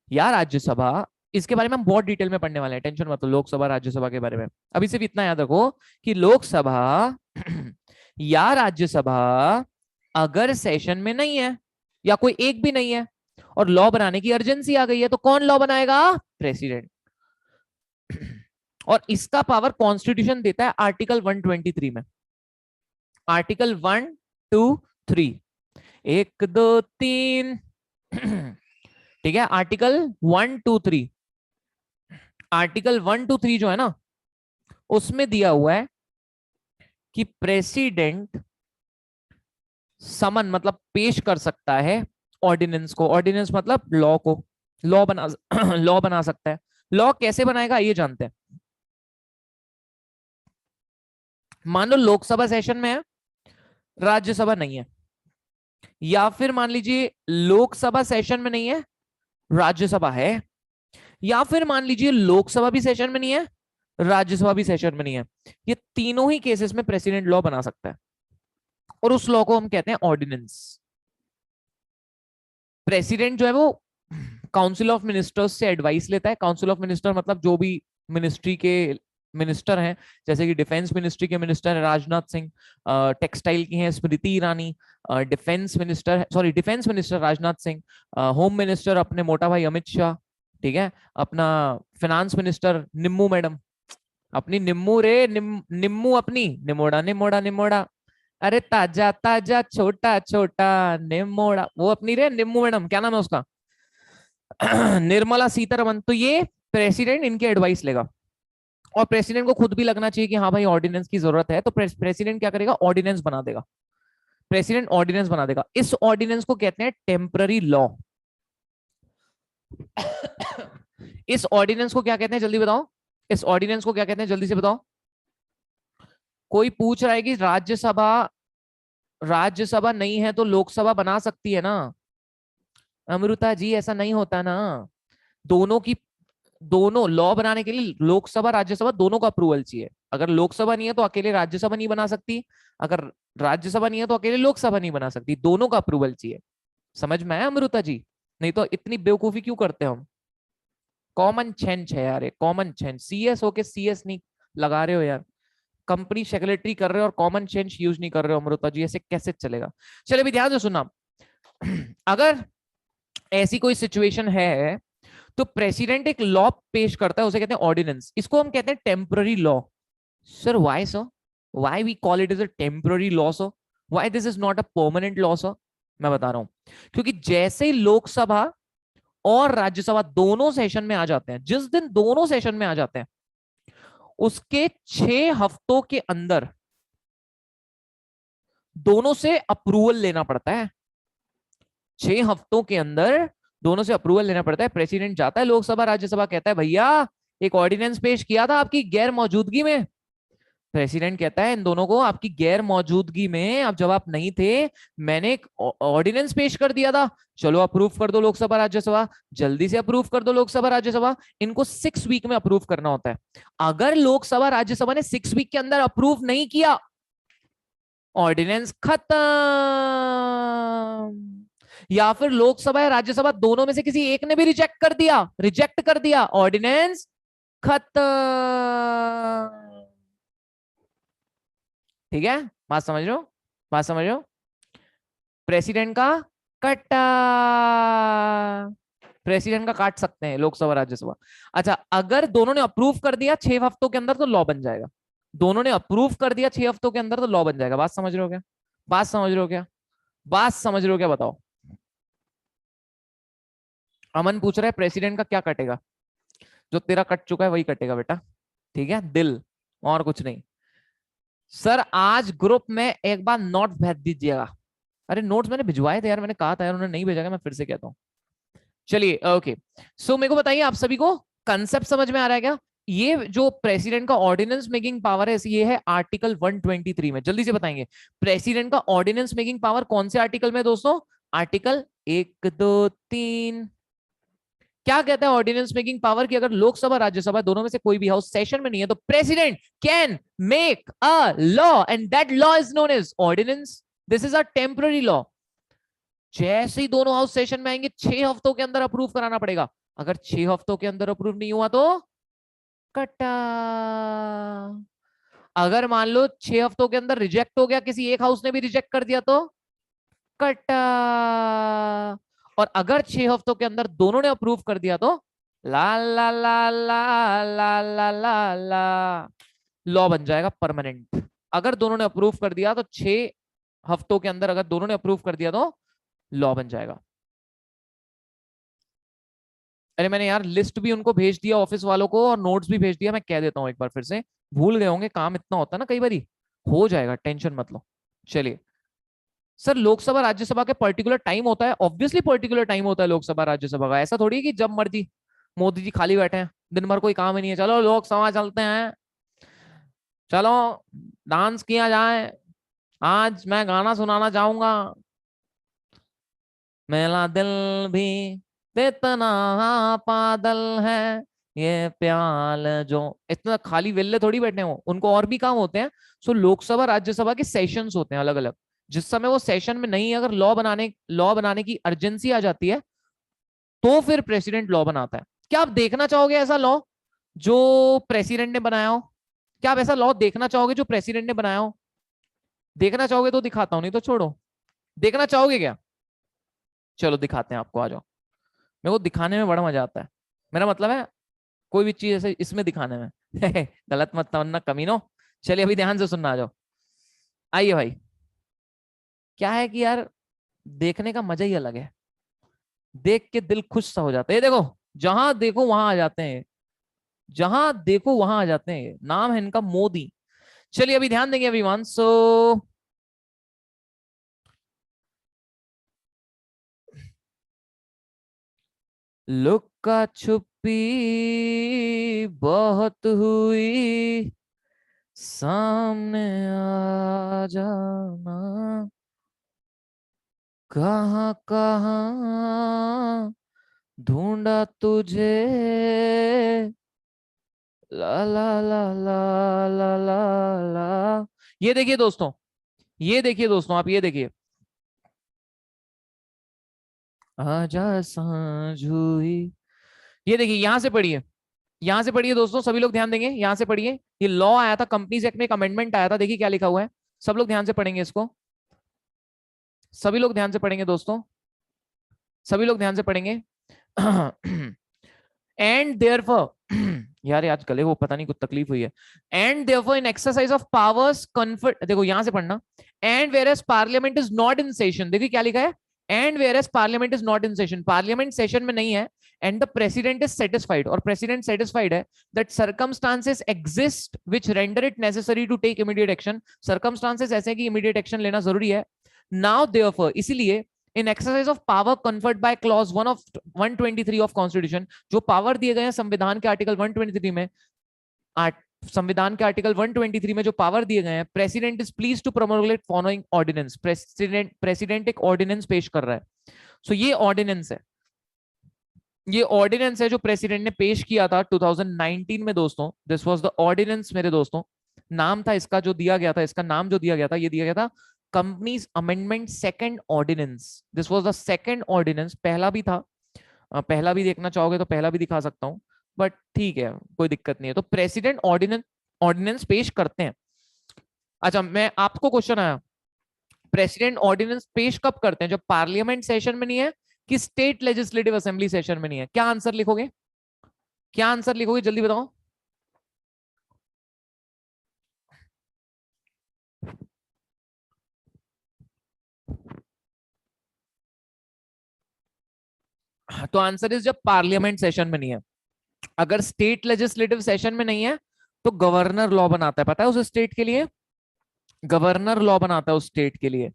S1: या राज्यसभा, इसके बारे में हम बहुत डिटेल में पढ़ने वाले हैं, टेंशन मत लो लोकसभा राज्यसभा के बारे में। अभी सिर्फ इतना याद रखो कि लोकसभा या राज्यसभा अगर सेशन में नहीं है या कोई एक भी नहीं है और लॉ बनाने की अर्जेंसी आ गई है, तो कौन लॉ बनाएगा? प्रेसिडेंट। और इसका पावर कॉन्स्टिट्यूशन देता है आर्टिकल 123 में। आर्टिकल 1, 2, 3, 1, 2, 3। ठीक है, आर्टिकल 1, 2, 3। आर्टिकल 1, 2, 3 जो है ना, उसमें दिया हुआ है कि प्रेसिडेंट समन मतलब पेश कर सकता है ऑर्डिनेंस को। ऑर्डिनेंस मतलब लॉ को, लॉ बना लॉ बना सकता है। लॉ कैसे बनाएगा ये जानते हैं। मान लो लोकसभा सेशन में है, राज्यसभा नहीं है, या फिर मान लीजिए लोकसभा सेशन में नहीं है, राज्यसभा है, या फिर मान लीजिए लोकसभा भी सेशन में नहीं है, राज्यसभा भी सेशन में नहीं है। ये तीनों ही केसेस में प्रेसिडेंट लॉ बना सकता है और उस लॉ को हम कहते हैं ऑर्डिनेंस। प्रेसिडेंट जो है वो काउंसिल ऑफ मिनिस्टर्स से एडवाइस लेता है। काउंसिल ऑफ मिनिस्टर मतलब जो भी मिनिस्ट्री के मिनिस्टर हैं, जैसे कि डिफेंस मिनिस्ट्री के मिनिस्टर है राजनाथ सिंह, टेक्सटाइल की हैं Smriti Irani, defence minister Rajnath Singh, home minister अपने मोटा भाई अमित शाह, ठीक है, अपना फाइनेंस मिनिस्टर निम्मू मैडम, अपनी निम्मू रे, निम्मू अपनी, निमोड़ा निमोड़ा निमोड़ा, अरे ताजा ताजा छोटा छोटा निमोड़ा, वो अपनी रे निम्मू मैडम, क्या नाम है उसका? निर्मला सीतारमन। तो ये प्रेसिडेंट इनके एडवाइस लेगा, और प्रेसिडेंट को खुद भी लगना चाहिए कि हाँ भाई ऑर्डिनेंस की जरूरत है, तो प्रेसिडेंट क्या करेगा, ऑर्डिनेंस बना देगा। प्रेसिडेंट ऑर्डिनेंस बना देगा। इस ऑर्डिनेंस को कहते हैं टेम्पररी लॉ। इस ऑर्डिनेंस को क्या कहते हैं, जल्दी बताओ। इस ऑर्डिनेंस को क्या कहते हैं, जल्दी से बताओ। कोई पूछ रहा है कि राज्यसभा नहीं है तो लोकसभा बना सकती है ना? अमृता जी ऐसा नहीं होता ना। दोनों की, दोनों लॉ बनाने के लिए लोकसभा राज्यसभा दोनों का अप्रूवल चाहिए। अगर लोकसभा नहीं है तो अकेले राज्यसभा नहीं बना सकती, अगर राज्यसभा नहीं है तो अकेले लोकसभा नहीं बना सकती, दोनों का अप्रूवल चाहिए। समझ में आया अमृता जी? नहीं तो इतनी बेवकूफी क्यों करते हैं हम? कॉमन सेंस है यार, कॉमन सेंस। सीएस होके सीएस नहीं लगा रहे हो यार, कंपनी सेक्रेटरी कर रहे हो और कॉमन सेंस यूज नहीं कर रहे हो अमृता जी, ऐसे कैसे चलेगा? चलिए भी ध्यान से सुनना। अगर ऐसी कोई सिचुएशन है तो प्रेसिडेंट एक लॉ पेश करता है, उसे कहते हैं ऑर्डिनेंस। इसको हम कहते हैं temporary law. Sir why sir, why we call it is a temporary law sir, why this is not a permanent law sir? मैं बता रहा हूं, क्योंकि जैसे ही लोकसभा और राज्यसभा दोनों सेशन में आ जाते हैं, जिस दिन दोनों सेशन में आ जाते हैं उसके 6 हफ्तों के अंदर दोनों से अप्रूवल लेना पड़ता है। 6 हफ्तों के अंदर दोनों से अप्रूवल लेना पड़ता है। प्रेसिडेंट जाता है लोकसभा राज्यसभा, कहता है भैया एक ऑर्डिनेंस पेश किया था आपकी गैर मौजूदगी में। प्रेसिडेंट कहता है इन दोनों को आपकी गैर मौजूदगी में, अब जब आप नहीं थे, मैंने एक ऑर्डिनेंस पेश कर दिया था, चलो अप्रूव कर दो लोकसभा राज्यसभा, जल्दी से अप्रूव कर दो लोकसभा राज्यसभा। इनको 6 वीक में अप्रूव करना होता है। अगर लोकसभा राज्यसभा ने 6 वीक के अंदर अप्रूव नहीं किया, ऑर्डिनेंस खत्म। या फिर लोकसभा या राज्यसभा दोनों में से किसी एक ने भी रिजेक्ट कर दिया, ऑर्डिनेंस खत्म। ठीक है, बात समझ रहे हो? बात समझ रहे हो? प्रेसिडेंट का कट्टा, प्रेसिडेंट का काट सकते हैं लोकसभा राज्यसभा। अच्छा, अगर दोनों ने अप्रूव कर दिया 6 हफ्तों के अंदर तो लॉ बन जाएगा। दोनों ने अप्रूव कर दिया 6 हफ्तों के अंदर तो लॉ बन जाएगा। बात समझ रहे हो क्या? बात समझ रहे हो क्या? बात समझ रहे हो क्या, बताओ। अमन पूछ रहा है प्रेसिडेंट का क्या कटेगा? जो तेरा कट चुका है वही कटेगा बेटा, ठीक है, दिल, और कुछ नहीं। सर आज ग्रुप में एक बार नोट भेज दीजिएगा। अरे नोट्स मैंने भिजवाए थे यार, मैंने कहा था यार, उन्होंने नहीं भेजा, मैं फिर से कहता हूँ। चलिए ओके। सो मेरे को बताइए आप सभी को कंसेप्ट समझ में आ रहा है क्या? ये जो प्रेसिडेंट का ऑर्डिनेंस मेकिंग पावर है, ये है आर्टिकल 123 में। जल्दी से बताएंगे प्रेसिडेंट का ऑर्डिनेंस मेकिंग पावर कौन से आर्टिकल में दोस्तों? आर्टिकल 1, 2, 3। क्या कहता है ऑर्डिनेंस मेकिंग पावर की? अगर लोकसभा राज्यसभा दोनों में से कोई भी हाउस सेशन में नहीं है तो president can make a law and that law is known as ordinance. This is a temporary law. जैसे ही दोनों हाउस सेशन में आएंगे 6 हफ्तों के अंदर अप्रूव कराना पड़ेगा। अगर 6 हफ्तों के अंदर अप्रूव नहीं हुआ तो कटा। अगर मान लो 6 हफ्तों के अंदर रिजेक्ट हो गया, किसी एक हाउस ने भी रिजेक्ट कर दिया तो कटा। और अगर 6 हफ्तों के अंदर दोनों ने अप्रूव कर दिया तो ला ला ला ला ला ला ला ला, लॉ बन जाएगा परमानेंट। अगर दोनों ने अप्रूव कर दिया तो 6 हफ्तों के अंदर, अगर दोनों ने अप्रूव कर दिया तो लॉ बन जाएगा। अरे मैंने यार लिस्ट भी उनको भेज दिया ऑफिस वालों को, और नोट्स भी भेज दिया। मैं कह देता हूँ एक बार फिर से, भूल गए होंगे, काम इतना होता है ना कई बारी, हो जाएगा, टेंशन मत लो। चलिए सर, लोकसभा राज्यसभा के पर्टिकुलर टाइम होता है, ऑब्वियसली पर्टिकुलर टाइम होता है लोकसभा राज्यसभा का। ऐसा थोड़ी कि जब मर्जी मोदी जी खाली बैठे हैं, दिन भर कोई काम ही नहीं है, चलो लोकसभा चलते हैं, चलो डांस किया जाए, आज मैं गाना सुनाना चाहूंगा, मेरा दिल भी इतना पागल है, ये प्याल जो, इतना खाली वेल्ले थोड़ी बैठे हो, उनको और भी काम होते हैं। सो लोकसभा राज्यसभा के सेशंस होते हैं अलग अलग। जिस समय वो सेशन में नहीं है, अगर लॉ बनाने की अर्जेंसी आ जाती है तो फिर प्रेसिडेंट लॉ बनाता है। क्या आप देखना चाहोगे ऐसा लॉ जो प्रेसिडेंट ने बनाया हो? क्या आप ऐसा लॉ देखना चाहोगे जो प्रेसिडेंट ने बनाया हो? देखना चाहोगे तो दिखाता हूं, नहीं तो छोड़ो। देखना चाहोगे क्या? चलो दिखाते हैं आपको, आ जाओ। मेरे को दिखाने में बड़ा मजा आता है, मेरा मतलब है कोई भी चीज ऐसे इसमें दिखाने में। गलत मत समझना कमीनो। चलिए अभी ध्यान से सुनना, आ जाओ। आइए भाई, क्या है कि यार देखने का मजा ही अलग है, देख के दिल खुश सा हो जाता है। ये देखो, जहां देखो वहां आ जाते हैं, जहां देखो वहां आ जाते हैं। नाम है इनका मोदी। चलिए अभी ध्यान देंगे एवरीवन। सो लुक्का छुपी बहुत हुई, सामने आ जाना, कहाँ कहाँ ढूंढा तुझे, ला ला ला ला ला ला ला। ये देखिए दोस्तों, ये देखिए दोस्तों, आप ये देखिए। आजा सांझ हुई, ये देखिए, यहां से पढ़िए, यहां से पढ़िए दोस्तों, सभी लोग ध्यान देंगे, यहां से पढ़िए। ये लॉ आया था, कंपनीज एक्ट में एक अमेंडमेंट आया था, देखिए क्या लिखा हुआ है। सब लोग ध्यान से पढ़ेंगे इसको, सभी लोग ध्यान से पढ़ेंगे दोस्तों, सभी लोग ध्यान से पढ़ेंगे। एंड देयरफॉर, यार आज गले को पता नहीं कुछ तकलीफ हुई है। And therefore in exercise of powers conferred, देखो यहां से पढ़ना। And whereas parliament is not in session, देखिए क्या लिखा है। And whereas parliament is not in session, parliament session में नहीं है। And the president is satisfied, और प्रेसिडेंट सेटिस्फाइड है that circumstances exist which render it necessary to take immediate action, circumstances ऐसे कि इमीडिएट एक्शन लेना जरूरी है। नाउ देयरफॉर, इसीलिए in exercise of power conferred by clause 1 of 123 of constitution, जो power दिए गए हैं संविधान के आर्टिकल 123 में, संविधान के आर्टिकल 123 में जो पावर दिए गए हैं, president is please to promulgate following ordinance, president एक ऑर्डिनेंस पेश कर रहा है। सो ये ऑर्डिनेंस है, ये ऑर्डिनेंस है जो प्रेसिडेंट ने पेश किया था 2019 में दोस्तों। दिस वाज द ऑर्डिनेंस मेरे दोस्तों। नाम था इसका जो दिया गया था, इसका नाम जो दिया गया था, ये दिया गया था companies amendment second ordinance. This was the second ordinance, पहला भी था। पहला भी देखना चाहोगे तो पहला भी दिखा सकता हूं, बट ठीक है कोई दिक्कत नहीं है। तो प्रेसिडेंट ऑर्डिनेंस, ऑर्डिनेंस पेश करते हैं। अच्छा, मैं आपको क्वेश्चन आया, प्रेसिडेंट ऑर्डिनेंस पेश कब करते हैं? जब पार्लियामेंट सेशन में नहीं है कि स्टेट लेजिस्लेटिव असेंबली सेशन में नहीं है? क्या आंसर लिखोगे, क्या आंसर लिखोगे, जल्दी बताओ। तो आंसर इज जब पार्लियामेंट सेशन में नहीं है। अगर स्टेट लेजिस्लेटिव सेशन में नहीं है तो गवर्नर लॉ बनाता है, पता है उस स्टेट के लिए, गवर्नर लॉ बनाता है उस स्टेट के लिए।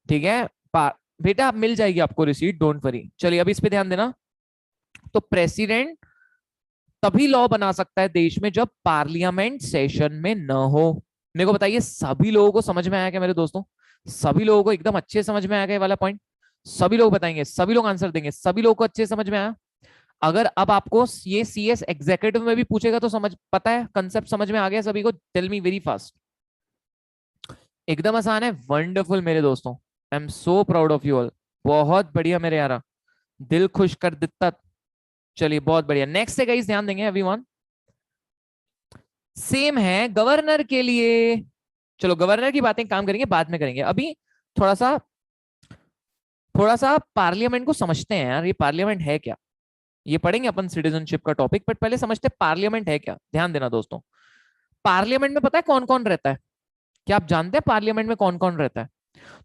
S1: ठीक है बेटा, आप मिल जाएगी आपको रिसीट, डोंट वरी। चलिए अब इस पे ध्यान देना। तो प्रेसिडेंट तभी लॉ बना सकता है देश में जब पार्लियामेंट सेशन में न हो। मेरे को बताइए, सभी लोगों को समझ में आया क्या मेरे दोस्तों? सभी लोगों को एकदम अच्छे समझ में आया क्या ये वाला पॉइंट? सभी लोग बताएंगे, सभी लोग आंसर देंगे, सभी लोगों को अच्छे समझ में आया? अगर अब आपको ये सीएस एग्जीक्यूटिव में भी पूछेगा तो समझ, पता है कंसेप्ट समझ में आ गया सभी को? Tell me very fast. एकदम आसान है, वंडरफुल मेरे दोस्तों, I am so proud of you all. बहुत बढ़िया मेरे यारा, दिल खुश कर देता। चलिए बहुत बढ़िया, नेक्स्ट है गाइस, ध्यान देंगे एवरीवन। सेम है गवर्नर के लिए। चलो गवर्नर की बातें काम करेंगे, बाद में करेंगे। अभी थोड़ा सा, थोड़ा सा पार्लियामेंट को समझते हैं यार, ये पार्लियामेंट है क्या, ये पढ़ेंगे अपन सिटीजनशिप का टॉपिक, बट पहले समझते हैं पार्लियामेंट है क्या। ध्यान देना दोस्तों, पार्लियामेंट में पता है कौन कौन रहता है? क्या आप जानते हैं पार्लियामेंट में कौन कौन रहता है?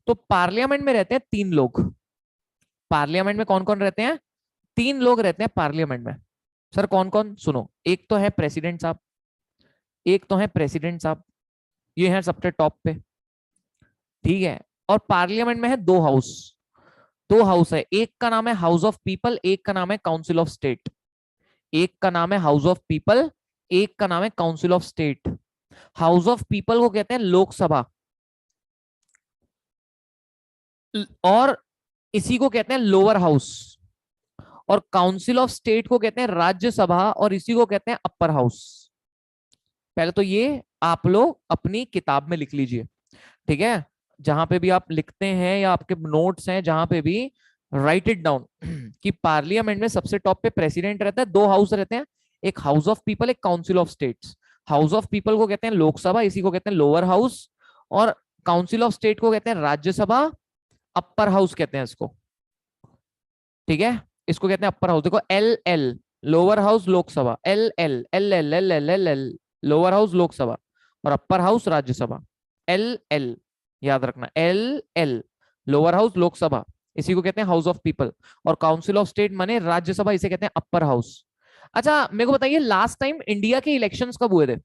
S1: तो पार्लियामेंट में रहते हैं 3 लोग। पार्लियामेंट में कौन कौन रहते हैं? 3 लोग रहते हैं पार्लियामेंट में। सर कौन कौन? सुनो, एक तो है प्रेसिडेंट साहब, एक तो है प्रेसिडेंट साहब, ये है सबसे टॉप पे। ठीक है, और पार्लियामेंट में है 2 हाउस, 2 हाउस है। एक का नाम है हाउस ऑफ पीपल, एक का नाम है काउंसिल ऑफ स्टेट। एक का नाम है हाउस ऑफ पीपल, एक का नाम है council of state. House of people को कहते हैं लोकसभा, और इसी को कहते हैं लोअर हाउस। और काउंसिल ऑफ स्टेट को कहते हैं राज्यसभा, और इसी को कहते हैं अपर हाउस। पहले तो ये आप लोग अपनी किताब में लिख लीजिए, ठीक है? जहां पे भी आप लिखते हैं या आपके नोट्स हैं जहां पे भी, राइट इट डाउन कि पार्लियामेंट में सबसे टॉप पे प्रेसिडेंट रहता है, 2 हाउस रहते हैं, एक हाउस ऑफ पीपल, एक council of states. House of people को कहते हैं लोकसभा, इसी को कहते हैं लोअर हाउस, और काउंसिल ऑफ स्टेट को कहते हैं राज्यसभा, अपर हाउस कहते हैं इसको। ठीक है, इसको कहते हैं अपर हाउस। देखो L L, lower house Lok Sabha, L L L L L L L L, lower house Lok Sabha और upper house Rajya Sabha. L L याद रखना, L L lower house Lok Sabha, इसी को कहते हैं हाउस ऑफ पीपल। और काउंसिल ऑफ स्टेट माने राज्यसभा, इसे कहते हैं अपर हाउस। अच्छा मेरे को बताइए लास्ट टाइम इंडिया के इलेक्शंस कब हुए थे?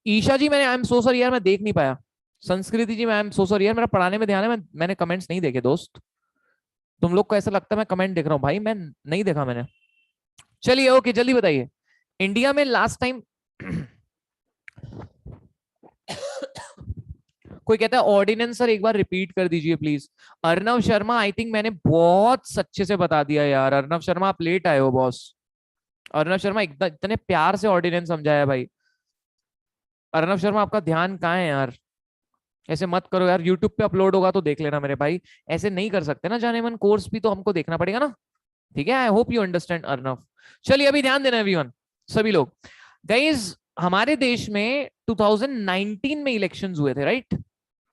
S1: ईशा जी मैंने, आई एम सो सॉरी यार मैं देख नहीं पाया। संस्कृति जी मैं आई एम सो सॉरी यार, मेरा पढ़ाने में ध्यान है, मैंने कमेंट्स नहीं देखे दोस्त। तुम लोग को ऐसा लगता है मैं कमेंट देख रहा हूँ, भाई मैं नहीं देखा मैंने। चलिए ओके जल्दी बताइए, इंडिया में लास्ट टाइम कोई कहता है ऑर्डिनेंस सर एक बार रिपीट कर दीजिए please. Arnav Sharma I think मैंने बहुत अच्छे से बता दिया यार। अर्नव शर्मा आप लेट आए हो बॉस। अर्नव शर्मा एकदम इतने प्यार से ऑर्डिनेंस समझाया भाई। अर्नव शर्मा आपका ध्यान कहाँ है यार? ऐसे मत करो यार, यूट्यूब पे अपलोड होगा तो देख लेना मेरे भाई। ऐसे नहीं कर सकते ना, जाने मन कोर्स भी तो हमको देखना पड़ेगा ना। ठीक है, I hope you understand Arnav. चलिए अभी ध्यान देना एवरीवन, सभी लोग। गाइस हमारे देश में 2019 में इलेक्शंस हुए थे राइट?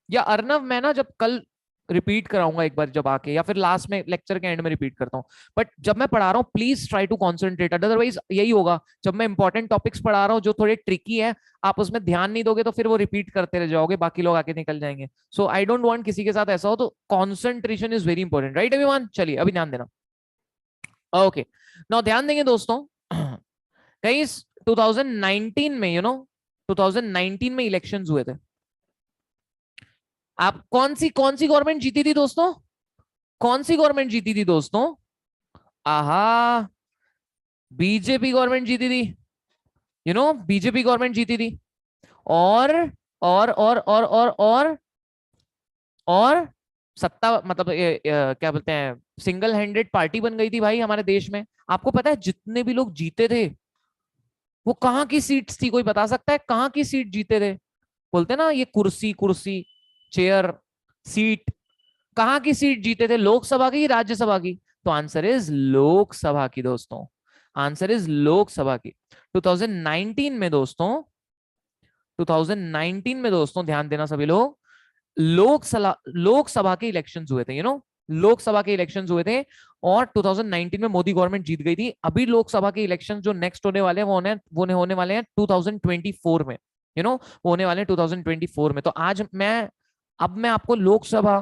S1: या अर्नव मैं ना जब कल रिपीट कराऊंगा एक बार जब आके, या फिर लास्ट में लेक्चर के एंड में रिपीट करता हूँ। बट जब मैं पढ़ा रहा हूँ please try to concentrate, otherwise यही होगा जब मैं इंपॉर्टेंट टॉपिक्स पढ़ा रहा हूँ जो थोड़े ट्रिकी है, आप उसमें ध्यान नहीं दोगे तो फिर वो रिपीट करते रह जाओगे, बाकी लोग आके निकल जाएंगे। सो आई डोंट वांट किसी के साथ ऐसा हो, तो concentration is very important right everyone. चलिए अभी ध्यान देना। ओके नाउ ध्यान देंगे दोस्तों। गाइस 2019 में 2019 में इलेक्शंस हुए थे। आप कौन सी गवर्नमेंट जीती थी दोस्तों? कौन सी गवर्नमेंट जीती थी दोस्तों? आहा, बीजेपी गवर्नमेंट जीती थी। बीजेपी गवर्नमेंट जीती थी। और और सत्ता मतलब क्या बोलते हैं, सिंगल हैंडेड पार्टी बन गई थी भाई हमारे देश में। आपको पता है जितने भी लोग जीते थे वो कहाँ की सीट्स थी? कोई बता सकता है कहाँ की सीट जीते थे? बोलते ना ये कुर्सी कुर्सी, चेयर, सीट, कहाँ की सीट जीते थे? लोकसभा की, राज्यसभा की? तो आंसर इज लोकसभा की दोस्तों। आंसर इज लोकसभा की। 2019 में दोस्तों, 2019 में दोस्तों ध्यान देना सभी लोग, लोकसभा के इलेक्शंस हुए थे लोकसभा के इलेक्शंस हुए थे। और 2019 में मोदी गवर्नमेंट जीत गई थी। अभी लोकसभा के इलेक्शंस जो नेक्स्ट होने वाले हैं वो होने वाले हैं 2024 में। वो होने वाले हैं 2024 में। तो आज मैं आपको Lok Sabha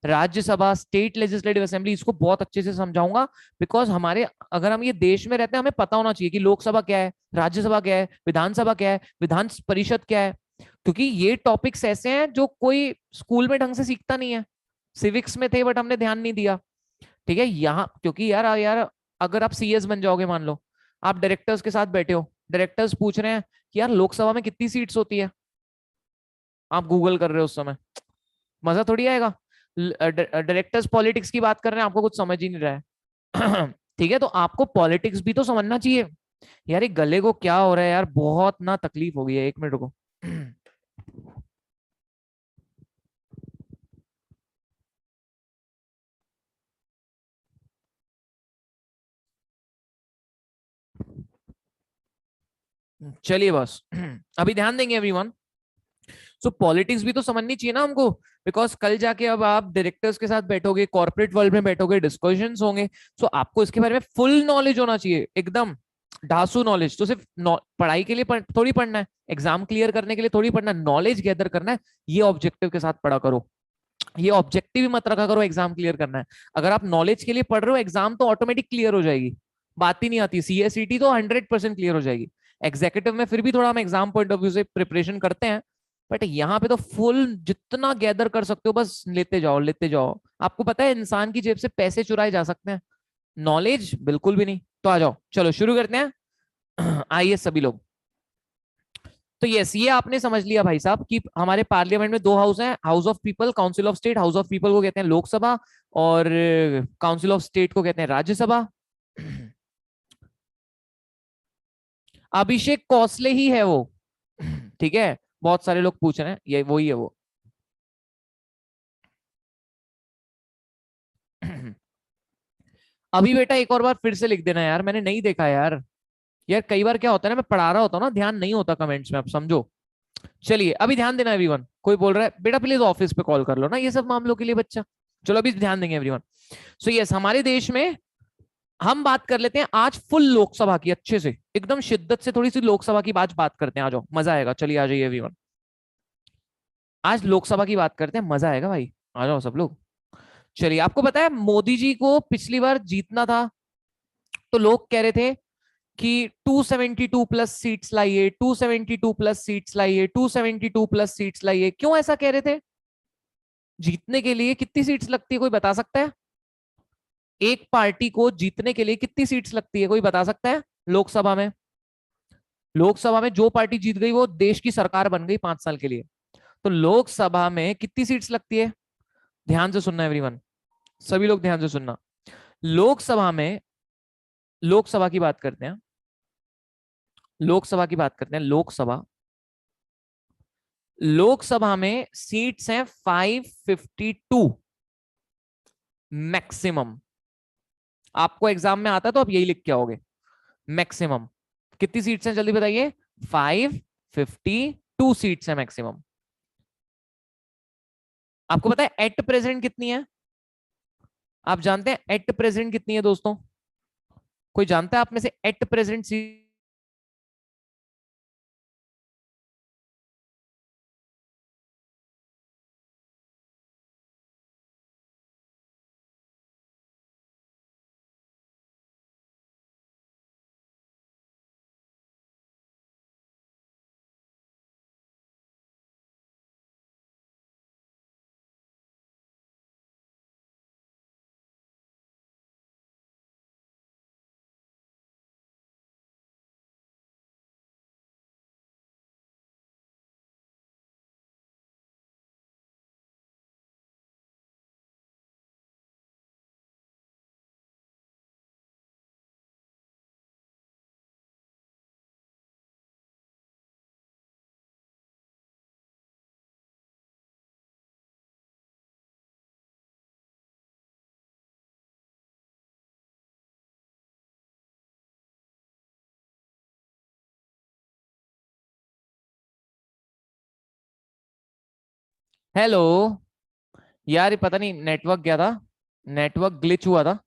S1: Rajya Sabha, state legislative assembly, इसको बहुत अच्छे से समझाऊंगा। बिकॉज हमारे, अगर हम ये देश में रहते हैं हमें पता होना चाहिए कि लोकसभा क्या है, राज्यसभा क्या है, विधानसभा क्या है, विधान परिषद क्या है। क्योंकि ये टॉपिक्स ऐसे हैं जो कोई स्कूल में ढंग से सीखता नहीं है। सिविक्स में थे बट हमने ध्यान नहीं दिया। ठीक है यहाँ, क्योंकि यार अगर आप सीएस बन जाओगे, मान लो आप डायरेक्टर्स के साथ बैठे हो, डायरेक्टर्स पूछ रहे हैं कि यार लोकसभा में कितनी सीट्स होती है, आप गूगल कर रहे हो उस समय, मजा थोड़ी आएगा। डायरेक्टर्स पॉलिटिक्स की बात कर रहे हैं, आपको कुछ समझ ही नहीं रहा है। ठीक है, तो आपको पॉलिटिक्स भी तो समझना चाहिए। यार ये गले को क्या हो रहा है यार, बहुत ना तकलीफ हो गई है, एक मिनट रुको। चलिए बस अभी ध्यान देंगे एवरीवन। सो पॉलिटिक्स भी तो समझनी चाहिए ना हमको। बिकॉज कल जाके अब आप डायरेक्टर्स के साथ बैठोगे, कॉर्पोरेट वर्ल्ड में बैठोगे, डिस्कशंस होंगे। सो आपको इसके बारे में फुल नॉलेज होना चाहिए, एकदम ढासू नॉलेज। तो सिर्फ पढ़ाई के लिए थोड़ी पढ़ना है, एग्जाम क्लियर करने के लिए थोड़ी पढ़ना है, नॉलेज गैदर करना है। ये ऑब्जेक्टिव के साथ पढ़ा करो। ये ऑब्जेक्टिव ही मत रखा करो एग्जाम क्लियर करना है। अगर आप नॉलेज के लिए पढ़ रहे हो, एग्जाम तो ऑटोमेटिक क्लियर हो जाएगी, बात ही नहीं आती। सीएसईटी तो 100% क्लियर हो जाएगी। एग्जीक्यूटिव में फिर भी थोड़ा हम एग्जाम पॉइंट ऑफ व्यू से प्रिपरेशन करते हैं, बट यहाँ पे तो फुल जितना गैदर कर सकते हो बस लेते जाओ लेते जाओ। आपको पता है इंसान की जेब से पैसे चुराए जा सकते हैं, नॉलेज बिल्कुल भी नहीं। तो आ जाओ चलो शुरू करते हैं। आइए सभी लोग। तो यस, ये आपने समझ लिया भाई साहब कि हमारे पार्लियामेंट में दो हाउस हैं, house of people, council of state. House of people को कहते हैं लोकसभा और काउंसिल ऑफ स्टेट को कहते हैं राज्यसभा। अभिषेक कौशले ही है वो। ठीक है, बहुत सारे लोग पूछ रहे हैं, ये वही है वो। अभी बेटा एक और बार फिर से लिख देना यार, मैंने नहीं देखा यार। यार कई बार क्या होता है ना, मैं पढ़ा रहा होता हूँ ना, ध्यान नहीं होता कमेंट्स में, आप समझो। चलिए अभी ध्यान देना एवरीवन। कोई बोल रहा है बेटा प्लीज ऑफिस पे कॉल कर लो ना, ये सब मामलों के लिए बच्चा। चलो अभी ध्यान देंगे एवरीवन। सो यस, हमारे देश में हम बात कर लेते हैं आज फुल लोकसभा की, अच्छे से एकदम शिद्दत से थोड़ी सी लोकसभा की बात करते हैं। आ जाओ, मजा आएगा। चलिए आ जाइए एवरीवन, आज लोकसभा की बात करते हैं, मजा आएगा भाई। आ जाओ सब लोग। चलिए, आपको पता है मोदी जी को पिछली बार जीतना था, तो लोग कह रहे थे कि 272 प्लस सीट्स लाइए, 272 प्लस सीट्स लाइए, 272 प्लस सीट्स लाइए। क्यों ऐसा कह रहे थे? जीतने के लिए कितनी सीट्स लगती है, कोई बता सकता है? एक पार्टी को जीतने के लिए कितनी सीट्स लगती है, कोई बता सकता है? लोकसभा में, लोकसभा में जो पार्टी जीत गई वो देश की सरकार बन गई 5 साल के लिए। तो लोकसभा में कितनी सीट्स लगती है? ध्यान से सुनना एवरीवन, सभी लोग ध्यान से सुनना। लोकसभा में, लोकसभा की बात करते हैं, लोकसभा की बात करते हैं। लोकसभा, लोकसभा में सीट्स हैं 552 मैक्सिमम। आपको एग्जाम में आता है तो आप यही लिख के आओगे, मैक्सिमम। कितनी सीट्स हैं जल्दी बताइए? 552 सीट्स हैं मैक्सिमम। आपको पता है एट प्रेजेंट कितनी है? आप जानते हैं एट प्रेजेंट कितनी है दोस्तों? कोई जानता है आप में से एट प्रेजेंट सीट? हेलो यार, ये पता नहीं नेटवर्क गया था, नेटवर्क ग्लिच हुआ था।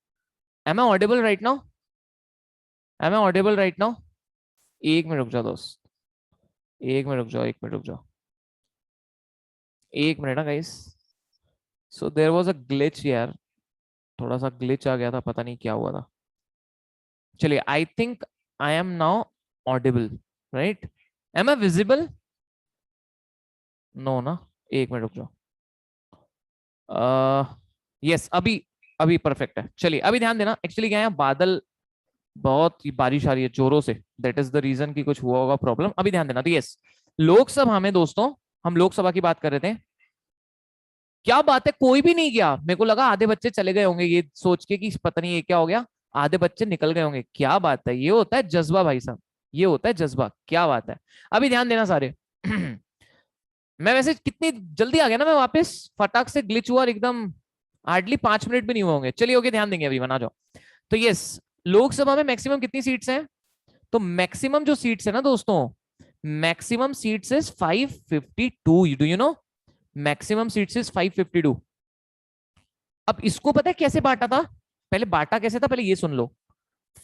S1: Am I audible right now? Am I audible right now? एक मिनट रुक जाओ दोस्त, एक मिनट रुक जाओ, एक मिनट रुक जाओ, एक मिनट ना guys. So there was a glitch यार, थोड़ा सा ग्लिच आ गया था, पता नहीं क्या हुआ था। चलिए, I think I am now audible, right? Am I visible? No ना, एक मिनट रुक जाओ। यस, अभी अभी परफेक्ट है। चलिए अभी ध्यान देना, एक्चुअली क्या है, बादल बहुत ही बारिश आ रही है जोरों से, दैट इज द रीजन कि कुछ हुआ होगा प्रॉब्लम। अभी ध्यान देना। तो यस, लोकसभा में दोस्तों, हम लोकसभा की बात कर रहे थे। क्या बात है, कोई भी नहीं गया? मेरे को लगा आधे बच्चे चले गए होंगे ये सोच के कि पता नहीं ये क्या हो गया, आधे बच्चे निकल गए होंगे। क्या बात है, ये होता है जज्बा भाई साहब, ये होता है जज्बा। क्या बात है। अभी ध्यान देना सारे। मैं वैसे कितनी जल्दी आ गया ना मैं वापस, फटाक से ग्लिच हुआ और एकदम हार्डली 5 मिनट भी नहीं हुए होंगे। चलिए ओके, ध्यान देंगे एवरीवन, आ जाओ। तो यस, लोकसभा में मैक्सिमम कितनी सीट्स हैं? तो मैक्सिमम जो सीट्स है ना दोस्तों, maximum seats is 552। Do you know? Maximum seats is 552। अब इसको पता है कैसे बांटा था? पहले बांटा कैसे था, पहले ये सुन लो।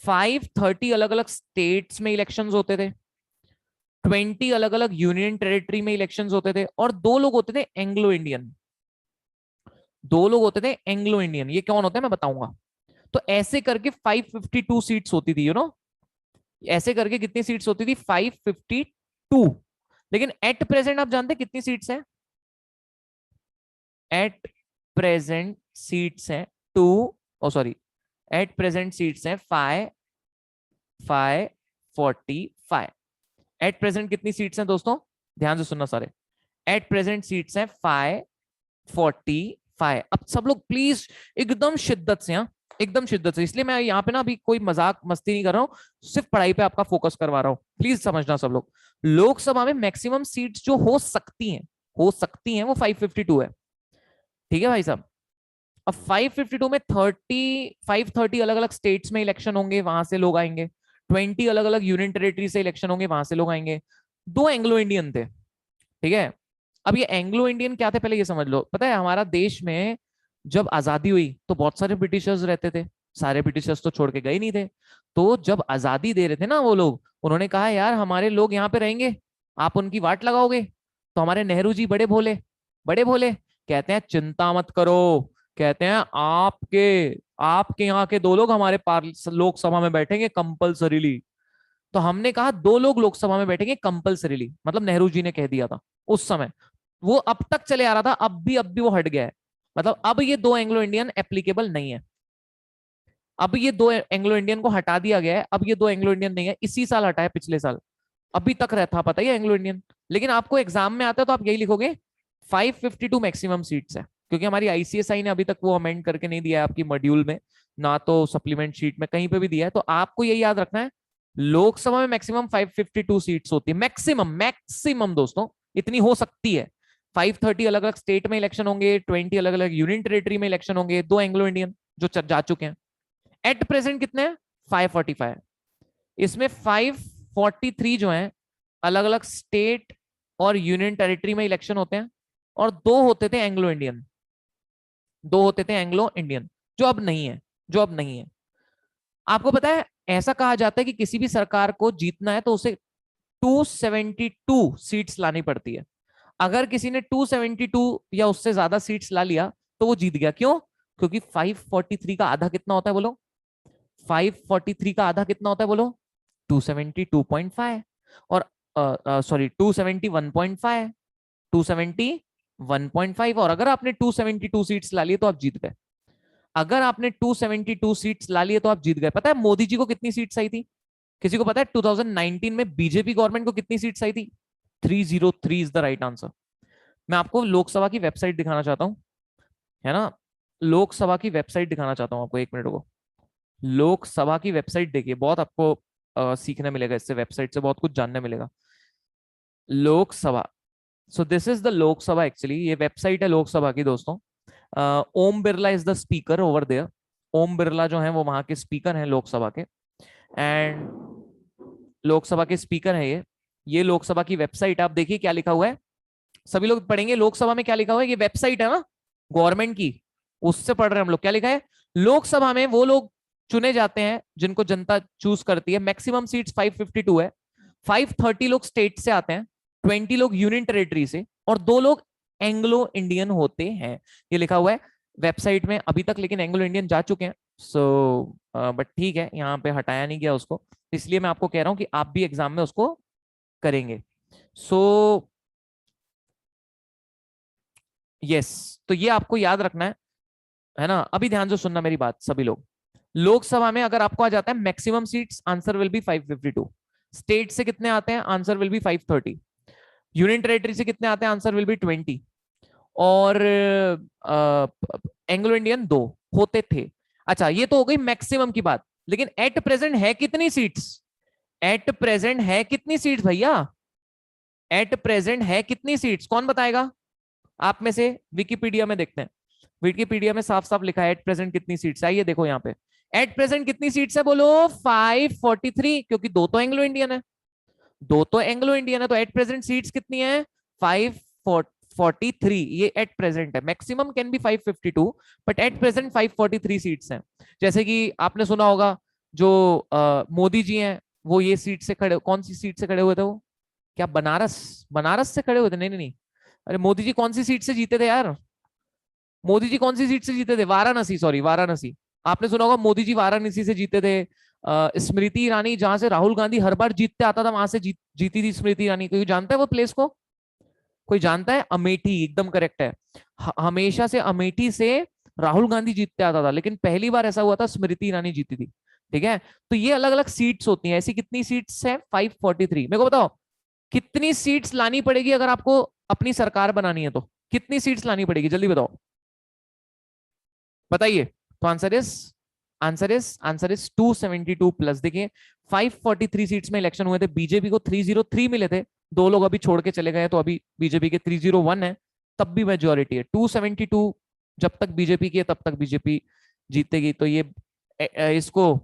S1: 530 अलग अलग स्टेट्स में इलेक्शंस होते थे, 20 अलग अलग यूनियन टेरिटरी में इलेक्शंस होते थे, और दो लोग होते थे एंग्लो इंडियन। दो लोग होते थे एंग्लो इंडियन, ये कौन होते हैं मैं बताऊंगा। तो ऐसे करके 552 सीट्स होती थी, यू नो। ऐसे करके कितनी सीट्स होती थी? 552। लेकिन एट प्रेजेंट आप जानते कितनी सीट्स हैं? एट प्रेजेंट सीट्स हैं two, oh sorry, at present seats हैं 545। एट प्रेजेंट कितनी सीट्स हैं दोस्तों? ध्यान से सुनना सारे। एट प्रेजेंट सीट्स हैं 545। अब सब लोग प्लीज एकदम शिद्दत से, हाँ एकदम शिद्दत से, इसलिए मैं यहाँ पे ना अभी कोई मजाक मस्ती नहीं कर रहा हूँ, सिर्फ पढ़ाई पे आपका फोकस करवा रहा हूँ, प्लीज समझना सब लोग। लोकसभा में मैक्सिमम सीट्स जो हो सकती हैं, हो सकती हैं, वो 552 है। ठीक है भाई साहब। अब 552 में 530 अलग अलग स्टेट्स में इलेक्शन होंगे, वहां से लोग आएंगे। 20 अलग अलग यूनियन टेरिटरी से इलेक्शन होंगे, वहां से लोग आएंगे। दो एंग्लो इंडियन थे, ठीक है। अब ये एंग्लो इंडियन क्या थे, पहले ये समझ लो। पता है हमारा देश में जब आजादी हुई तो बहुत सारे ब्रिटिशर्स रहते थे, सारे ब्रिटिशर्स तो छोड़ के गए नहीं थे। तो जब आजादी दे रहे थे ना वो लोग, उन्होंने कहा यार हमारे लोग यहाँ पे रहेंगे, आप उनकी वाट लगाओगे। तो हमारे नेहरू जी बड़े भोले कहते हैं चिंता मत करो, कहते हैं आपके आपके यहाँ के 2 लोग हमारे लोकसभा में बैठेंगे कंपलसरीली। तो हमने कहा 2 लोग लोकसभा में बैठेंगे कंपलसरीली, मतलब नेहरू जी ने कह दिया था उस समय। वो अब तक चले आ रहा था, अब भी वो हट गया है। मतलब अब ये 2 एंग्लो इंडियन एप्लीकेबल नहीं है। अब ये 2 एंग्लो इंडियन को हटा दिया गया है, अब ये 2 एंग्लो इंडियन नहीं है, इसी साल हटा है, पिछले साल। अभी तक रहता पता ही एंग्लो इंडियन। लेकिन आपको एग्जाम में आता है तो आप यही लिखोगे 552 मैक्सिमम सीट्स है, क्योंकि हमारी आईसीएसआई ने अभी तक वो अमेंड करके नहीं दिया है आपकी मॉड्यूल में, ना तो सप्लीमेंट शीट में कहीं पे भी दिया है। तो आपको यही याद रखना है, लोकसभा में मैक्सिमम 552 सीट्स होती है, मैक्सिमम मैक्सिमम दोस्तों, इतनी हो सकती है। 530 अलग अलग स्टेट में इलेक्शन होंगे, 20 अलग अलग यूनियन टेरिटरी में इलेक्शन होंगे, 2 एंग्लो इंडियन जो जा चुके हैं। एट प्रेजेंट कितने हैं? 545। इसमें 543 जो है अलग अलग स्टेट और यूनियन टेरिटरी में इलेक्शन होते हैं, और 2 होते थे एंग्लो इंडियन, 2 होते थे एंग्लो इंडियन, जो अब नहीं है, जो अब नहीं है। आपको पता है ऐसा कहा जाता है कि किसी भी सरकार को जीतना है तो उसे 272 सीट्स लानी पड़ती है। अगर किसी ने 272 या उससे ज्यादा सीट्स ला लिया तो वो जीत गया। क्यों? क्योंकि 543 का आधा कितना होता है बोलो? 543 का आधा कितना होता है बोलो? 272.5। और सॉरी 271.5, 271.5। और अगर आपने 272 सीट्स ला लिए तो आप जीत गए। अगर आपने 272 सीट्स ला लिए तो आप जीत गए। पता है मोदी जी को कितनी सीट्स आई थी? किसी को पता है 2019 में बीजेपी गवर्नमेंट को कितनी सीट्स आई थी? 303 इज द राइट आंसर। मैं आपको लोकसभा की वेबसाइट दिखाना चाहता हूं, है ना? लोकसभा की वेबसाइट दिखाना चाहता हूं आपको, 1 मिनट को। लोकसभा की वेबसाइट देखिए, बहुत आपको सीखने मिलेगा इससे, वेबसाइट से बहुत कुछ जानने मिलेगा। Lok Sabha, so this is the Lok Sabha actually, ये वेबसाइट है लोकसभा की दोस्तों। Om Birla is the speaker over there. Om Birla जो है वो वहां के स्पीकर हैं लोकसभा के, एंड लोकसभा के स्पीकर है ये लोकसभा की वेबसाइट, आप देखिए क्या लिखा हुआ है। सभी लोग पढ़ेंगे लोकसभा में क्या लिखा हुआ है, ये वेबसाइट है ना गवर्नमेंट की, उससे पढ़ रहे हैं हम लोग। क्या लिखा है? लोकसभा में वो लोग चुने जाते हैं जिनको जनता चूज करती है। मैक्सिमम सीट्स 552 है। 530 लोग स्टेट से आते हैं, 20 लोग यूनियन टेरिटरी से, और 2 लोग एंग्लो इंडियन होते हैं। ये लिखा हुआ है वेबसाइट में अभी तक, लेकिन एंग्लो इंडियन जा चुके हैं। सो बट ठीक है, यहाँ पे हटाया नहीं गया उसको, इसलिए मैं आपको कह रहा हूं कि आप भी एग्जाम में उसको करेंगे। सो यस, तो ये आपको याद रखना है ना? अभी ध्यान से सुनना मेरी बात सभी लोग। लोकसभा में अगर आपको आ जाता है maximum seats, answer will be 552। State से कितने आते हैं? Answer will be 530। Union territory से कितने आते हैं? Answer will be 20। और एंग्लो इंडियन 2 होते थे। अच्छा, ये तो हो गई मैक्सिमम की बात, लेकिन एट प्रेजेंट है कितनी सीट्स? एट प्रेजेंट है कितनी सीट्स भैया? एट प्रेजेंट है कितनी सीट्स, कौन बताएगा आप में से? विकिपीडिया में देखते हैं, विकिपीडिया में साफ साफ लिखा है एट प्रेजेंट कितनी सीट्स। आइए देखो यहाँ पे, एट प्रेजेंट कितनी सीट्स है बोलो? 543, क्योंकि 2 तो एंग्लो इंडियन है, 2 तो एंग्लो इंडियन है, तो एट प्रेजेंट सीट्स कितनी है? 543। ये एट प्रेजेंट है। Maximum can be 552, but at present 543 seats हैं। जैसे कि आपने सुना होगा जो मोदी जी हैं वो ये सीट से खड़े, कौन सी सीट से खड़े हुए थे वो? क्या बनारस, बनारस से खड़े हुए थे? नहीं नहीं नहीं, अरे मोदी जी कौन सी सीट से जीते थे यार? मोदी जी कौन सी सीट से जीते थे? वाराणसी, सॉरी वाराणसी। आपने सुना होगा मोदी जी वाराणसी से जीते थे। स्मृति ईरानी, जहां से राहुल गांधी हर बार जीतते आता था, वहां से जीती थी स्मृति ईरानी। कोई जानता है वो प्लेस को? कोई जानता है? अमेठी, एकदम करेक्ट है। हमेशा से अमेठी से राहुल गांधी जीतते आता था, लेकिन पहली बार ऐसा हुआ था स्मृति ईरानी जीती थी। ठीक है, तो ये अलग अलग सीट्स होती हैं। ऐसी कितनी सीट्स है? 543। मेरे को बताओ कितनी सीट्स लानी पड़ेगी अगर आपको अपनी सरकार बनानी है? तो कितनी सीट्स लानी पड़ेगी, जल्दी बताओ, बताइए। तो आंसर इज 272 प्लस। देखिए 543 सीट्स में इलेक्शन हुए थे, बीजेपी को 303 मिले थे, 2 लोग अभी छोड़ के चले गए, तो अभी बीजेपी के 301 है, तब भी मेजोरिटी है। 272 जब तक बीजेपी की है तब तक बीजेपी जीतेगी। तो ये इसको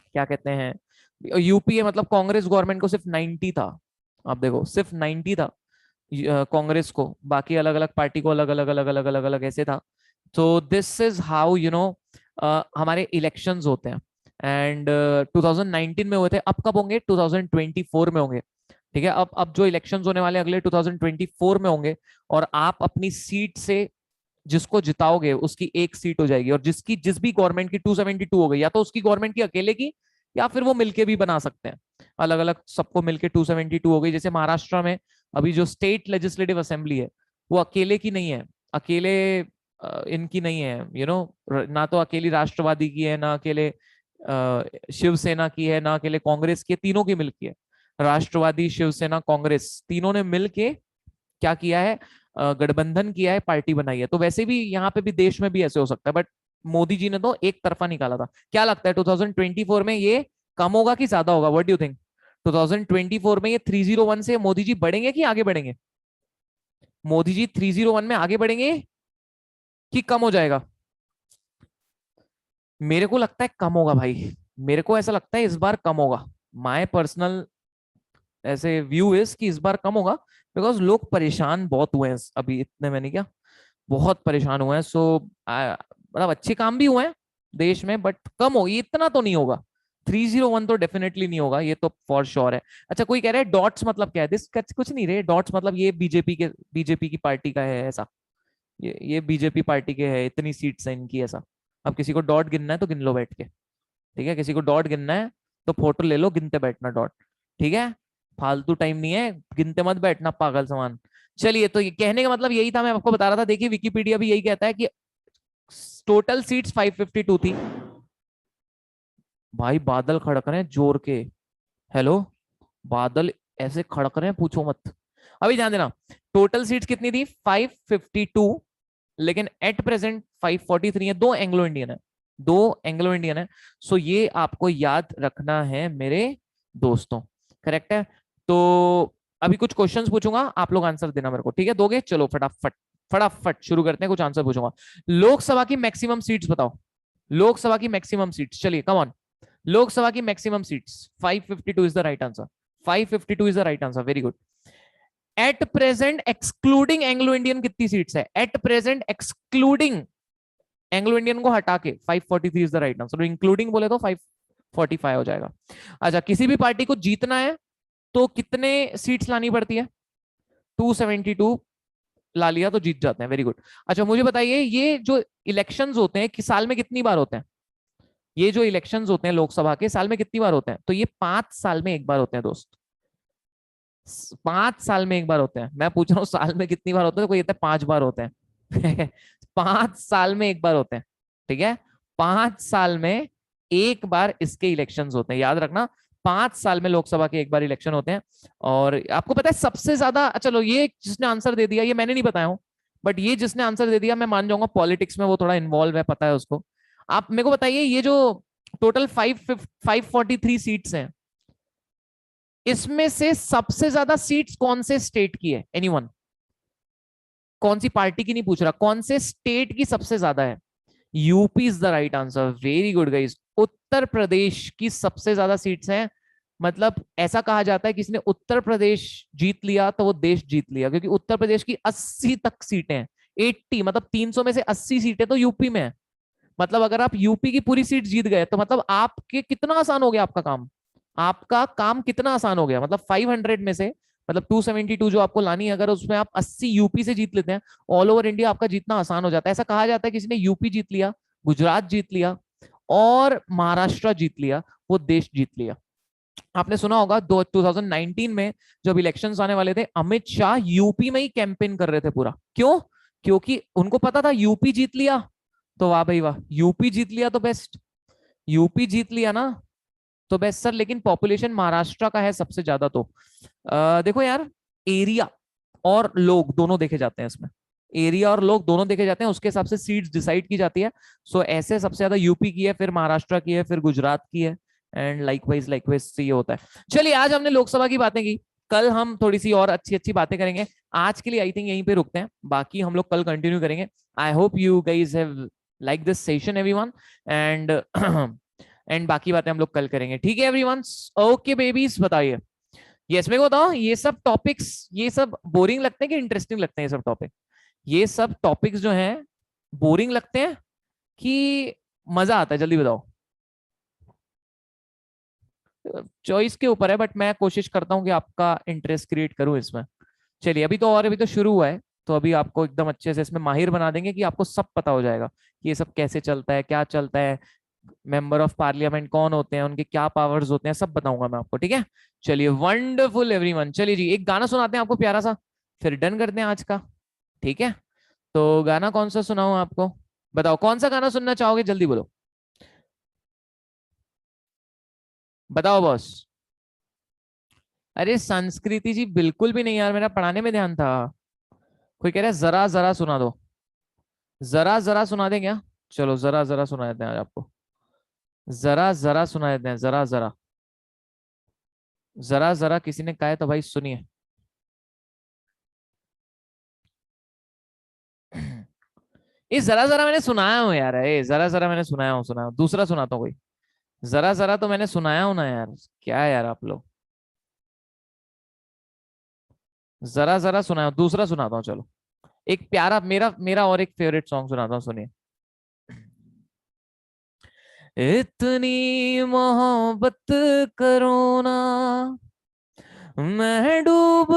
S1: क्या कहते हैं, यूपीए मतलब कांग्रेस गवर्नमेंट को सिर्फ 90 था। आप देखो सिर्फ 90 था कांग्रेस को, बाकी अलग अलग पार्टी को अलग अलग अलग अलग अलग अलग ऐसे था। तो this is how you know हमारे इलेक्शंस होते हैं, एंड 2019 में हुए थे, अब कब होंगे? 2024 में होंगे। ठीक है, अब जो इलेक्शंस होने वाले अगले 2024 में होंगे, और आप अपनी सीट से जिसको जिताओगे उसकी एक सीट हो जाएगी, और जिसकी जिस भी गवर्नमेंट की 272 हो गई, या तो उसकी गवर्नमेंट की अकेले की, या फिर वो मिलके भी बना सकते हैं, अलग अलग सबको मिलके 272 हो गई। जैसे महाराष्ट्र में अभी जो स्टेट लेजिस्लेटिव असेंबली है वो अकेले की नहीं है, अकेले इनकी नहीं है, ना तो अकेली राष्ट्रवादी की है, ना अकेले शिवसेना की है, ना अकेले कांग्रेस की है, तीनों की मिलकी है। राष्ट्रवादी, शिवसेना, कांग्रेस तीनों ने मिलके क्या किया है? गठबंधन किया है, पार्टी बनाई है। तो वैसे भी यहाँ पे भी देश में भी ऐसे हो सकता है, बट मोदी जी ने तो एक तरफा निकाला था। क्या लगता है 2024 में ये कम होगा कि ज्यादा होगा? What do you think? 2024 में ये 301 से मोदी जी बढ़ेंगे कि आगे बढ़ेंगे? मोदी जी 301 में आगे बढ़ेंगे कि कम हो जाएगा? मेरे को लगता है कम होगा भाई, मेरे को ऐसा लगता है इस बार कम होगा। माय पर्सनल ऐसे व्यू इज कि इस बार कम होगा, बिकॉज लोग परेशान बहुत हुए हैं अभी, इतने मैंने क्या बहुत परेशान हुए हैं। सो मतलब अच्छे काम भी हुए हैं देश में, बट कम होगी, इतना तो नहीं होगा। 301 तो डेफिनेटली नहीं होगा, ये तो फॉर श्योर है। अच्छा, कोई कह रहा है डॉट्स मतलब क्या है? दिस कुछ नहीं रे, डॉट्स मतलब ये बीजेपी की पार्टी का है ऐसा, ये बीजेपी पार्टी के है, इतनी सीट्स है इनकी ऐसा। अब किसी को डॉट गिनना है तो गिन लो बैठ के, ठीक है? किसी को डॉट गिनना है तो फोटो ले लो, गिनते बैठना डॉट, ठीक है? फालतू टाइम नहीं है, गिनते मत बैठना पागल समान। चलिए, तो ये कहने का मतलब यही था, मैं आपको बता रहा था। देखिए विकिपीडिया भी यही कहता है कि टोटल सीट्स 552 थी। भाई बादल खड़क रहे हैं जोर के। हेलो, बादल ऐसे खड़क रहे हैं पूछो मत। अभी ध्यान देना, टोटल सीट्स कितनी थी? 552, लेकिन एट प्रेजेंट 543 है। दो एंग्लो इंडियन है, दो एंग्लो इंडियन है। सो ये आपको याद रखना है मेरे दोस्तों, करेक्ट है? तो अभी कुछ क्वेश्चंस पूछूंगा, आप लोग आंसर देना मेरे को, ठीक है? दोगे? चलो फटाफट फटाफट शुरू करते हैं, कुछ आंसर पूछूंगा। लोकसभा की मैक्सिमम सीट्स बताओ, लोकसभा की मैक्सिमम सीट्स, चलिए कम ऑन। लोकसभा की maximum seats 552 is the right answer, 552 is the right answer, very good. At present excluding Anglo Indian कितनी सीट्स है? At present excluding Anglo Indian को हटा के 543 is the right answer, including बोले तो 545 हो जाएगा। अच्छा, किसी भी पार्टी को जीतना है तो कितने सीट्स लानी पड़ती है? 272 ला लिया तो जीत जाते हैं, वेरी गुड। अच्छा मुझे बताइए, ये जो इलेक्शंस होते हैं कि साल में कितनी बार होते हैं? ये जो इलेक्शंस होते हैं लोकसभा के, साल में कितनी बार होते हैं? तो ये 5 साल में एक बार होते हैं दोस्त, 5 साल में एक बार होते हैं। मैं पूछ रहा हूँ साल में कितनी बार होते हैं, तो कोई कहता है 5 बार होते हैं। 5 साल में एक बार होते हैं, ठीक है? 5 साल में एक बार इसके इलेक्शंस होते हैं, याद रखना। 5 साल में लोकसभा के एक बार इलेक्शन होते हैं। और आपको पता है सबसे ज्यादा, चलो ये जिसने आंसर दे दिया ये मैंने नहीं बताया हूं, बट ये जिसने आंसर दे दिया मैं मान जाऊंगा पॉलिटिक्स में वो थोड़ा इन्वॉल्व है, पता है उसको। आप मेरे को बताइए, ये जो टोटल 543 सीट्स हैं, इसमें से सबसे ज्यादा सीट्स कौन से स्टेट की है? एनीवन? कौन सी पार्टी की नहीं पूछ रहा, कौन से स्टेट की सबसे ज्यादा है? UP is the right answer, very good guys. Uttar Pradesh की सबसे ज्यादा सीट्स हैं। मतलब ऐसा कहा जाता है कि किसी ने उत्तर प्रदेश जीत लिया तो वो देश जीत लिया, क्योंकि उत्तर प्रदेश की 80 तक सीटें हैं। 80 मतलब 300 में से 80 सीटें तो यूपी में है। मतलब अगर आप यूपी की पूरी सीट जीत गए तो मतलब आपके कितना आसान हो गया आपका काम, आपका काम कितना आसान हो गया। मतलब 500 में से, मतलब 272 जो आपको लानी है, अगर उसमें आप 80 यूपी से जीत लेते हैं, ऑल ओवर इंडिया आपका जीतना आसान हो जाता है। ऐसा कहा जाता है किसी ने यूपी जीत लिया, गुजरात जीत लिया और महाराष्ट्र जीत लिया, वो देश जीत लिया। आपने सुना होगा 2019 में जब इलेक्शंस आने वाले थे, अमित शाह यूपी में ही कैंपेन कर रहे थे पूरा। क्यों? क्योंकि उनको पता था यूपी जीत लिया तो वाह भाई वाह, यूपी जीत लिया तो बेस्ट, यूपी जीत लिया ना तो बेस्ट सर। लेकिन पॉपुलेशन महाराष्ट्र का है सबसे ज्यादा। तो देखो यार, एरिया और लोग दोनों देखे जाते हैं इसमें, एरिया और लोग दोनों देखे जाते हैं, उसके हिसाब से सीट्स डिसाइड की जाती है। सो ऐसे सबसे ज्यादा यूपी की है, फिर महाराष्ट्र की है, फिर गुजरात की है, एंड लाइकवाइज से ये होता है। चलिए, आज हमने लोकसभा की बातें की, कल हम थोड़ी सी और अच्छी अच्छी बातें करेंगे। आज के लिए आई थिंक यहीं पे रुकते हैं, बाकी हम लोग कल कंटिन्यू करेंगे। I hope you guys have like this session everyone, and and बाकी बातें हम लोग कल करेंगे, ठीक है एवरीवन? ओके बेबीज, बताइए। यस, मेरे को बताओ, ये सब टॉपिक्स ये सब बोरिंग लगते हैं कि इंटरेस्टिंग लगते हैं? ये सब टॉपिक्स जो हैं बोरिंग लगते हैं कि मजा आता है, जल्दी बताओ। चॉइस के ऊपर है, बट मैं कोशिश करता हूँ कि आपका इंटरेस्ट क्रिएट करूँ इसमें। चलिए, अभी तो, और अभी तो शुरू हुआ है, तो अभी आपको एकदम अच्छे से इसमें माहिर बना देंगे कि आपको सब पता हो जाएगा कि ये सब कैसे चलता है, क्या चलता है, मेंबर ऑफ पार्लियामेंट कौन होते हैं, उनके क्या पावर्स होते हैं, सब बताऊंगा मैं आपको, ठीक है। चलिए, वंडरफुल एवरीवन। चलिए जी, एक गाना सुनाते हैं आपको प्यारा सा, फिर डन करते हैं आज का, ठीक है। तो गाना कौन सा सुनाऊं आपको, बताओ कौन सा गाना सुनना चाहोगे, जल्दी बोलो, बताओ बॉस। अरे संस्कृति जी बिल्कुल भी नहीं यार, मेरा पढ़ाने में ध्यान था। कोई कह रहा है जरा जरा सुना दो, जरा जरा सुना दें क्या? चलो जरा जरा सुना देते हैं आज आपको, जरा जरा सुना देते हैं, जरा जरा। जरा जरा किसी ने कहा है तो भाई सुनिए। ये जरा जरा मैंने सुनाया हूँ यार, ये जरा जरा मैंने सुनाया हूँ, दूसरा सुनाता हूँ कोई। जरा जरा तो मैंने सुनाया हूँ ना यार, क्या है यार आप लोग। जरा जरा सुनाया हूं, दूसरा सुनाता हूँ चलो। एक प्यारा मेरा मेरा और एक फेवरेट सॉन्ग सुनाता हूँ, सुनिए। इतनी मोहब्बत करो ना, मैं डूब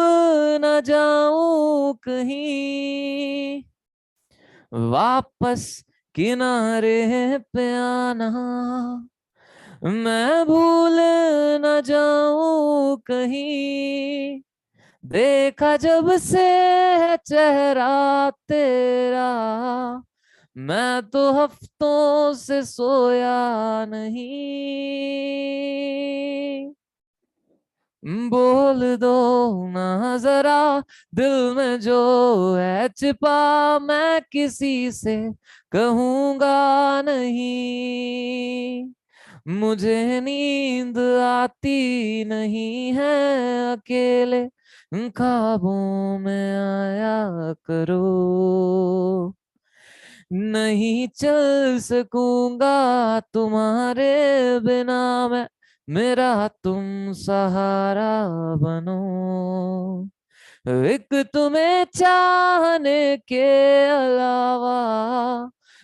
S1: न जाऊं कहीं, वापस किनारे पे आना, मैं भूल न जाऊं कहीं, देखा जब से है चेहरा तेरा, मैं तो हफ्तों से सोया नहीं, बोल दो ना जरा दिल में जो है छिपा, मैं किसी से कहूंगा नहीं, मुझे नींद आती नहीं है, अकेले ख्वाबों में आया करो, नहीं चल सकूंगा तुम्हारे बिना मैं, मेरा तुम सहारा बनो, एक तुम्हें चाहने के अलावा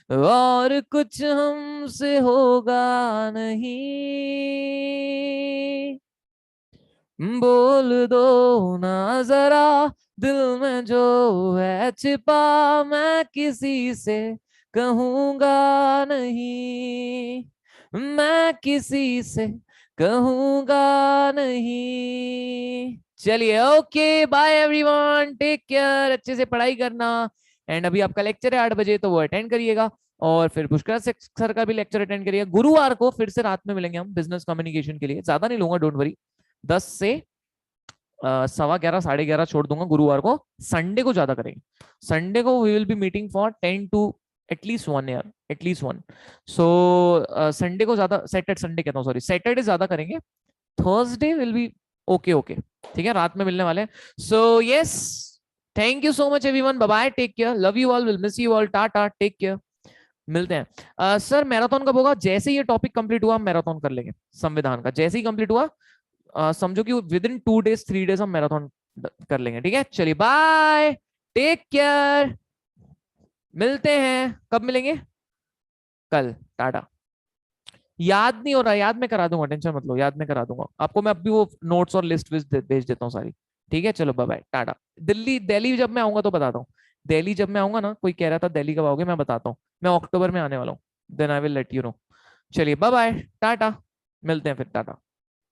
S1: और कुछ हमसे होगा नहीं, बोल दो ना जरा दिल में जो है छिपा, मैं किसी से कहूंगा नहीं, मैं किसी से कहूंगा नहीं। चलिए, okay bye everyone, take care, अच्छे से पढ़ाई करना। एंड अभी आपका लेक्चर है 8 बजे, तो वो अटेंड करिएगा, और फिर पुष्कर सर का भी लेक्चर अटेंड करिएगा। गुरुवार को फिर से रात में मिलेंगे हम बिजनेस कम्युनिकेशन के लिए, ज्यादा नहीं लूंगा, डोंट वरी। 10 से 11:15 11:30 छोड़ दूंगा गुरुवार को। संडे को ज्यादा करेंगे, संडे को we will be meeting for 10 to at least 1 यार, एटलीस्ट 1। सो संडे को ज्यादा, सैटरडे संडे कहता हूँ, सॉरी, सैटरडे ज्यादा करेंगे। Thursday will be okay okay, ठीक है, रात में मिलने वाले हैं। So yes, thank you so much everyone, bye bye, take care, love you all, will miss you all, tata, take care, मिलते हैं। सर मैराथन कब होगा? जैसे ही ये टॉपिक कंप्लीट हुआ हम मैराथन कर लेंगे संविधान का, जैसे ही कंप्लीट हुआ, समझो कि विद इन 2 days 3 days हम मैराथन कर लेंगे, ठीक है। चलिए बाय, टेक केयर, मिलते हैं, कब मिलेंगे? कल, टाटा। याद नहीं हो रहा, याद में करा दूंगा, टेंशन मत लो, याद में करा दूंगा आपको मैं, अभी वो नोट्स और लिस्ट भेज देता हूँ सारी, ठीक है। चलो बाय बाय, टाटा। दिल्ली जब मैं आऊंगा तो बताता हूँ, दिल्ली जब मैं आऊंगा ना, कोई कह रहा था दिल्ली कब आओगे, मैं बताता हूँ, मैं अक्टूबर में आने वाला हूँ, then I will let you know. चलिए बाय बाय, टाटा, मिलते हैं फिर, टाटा।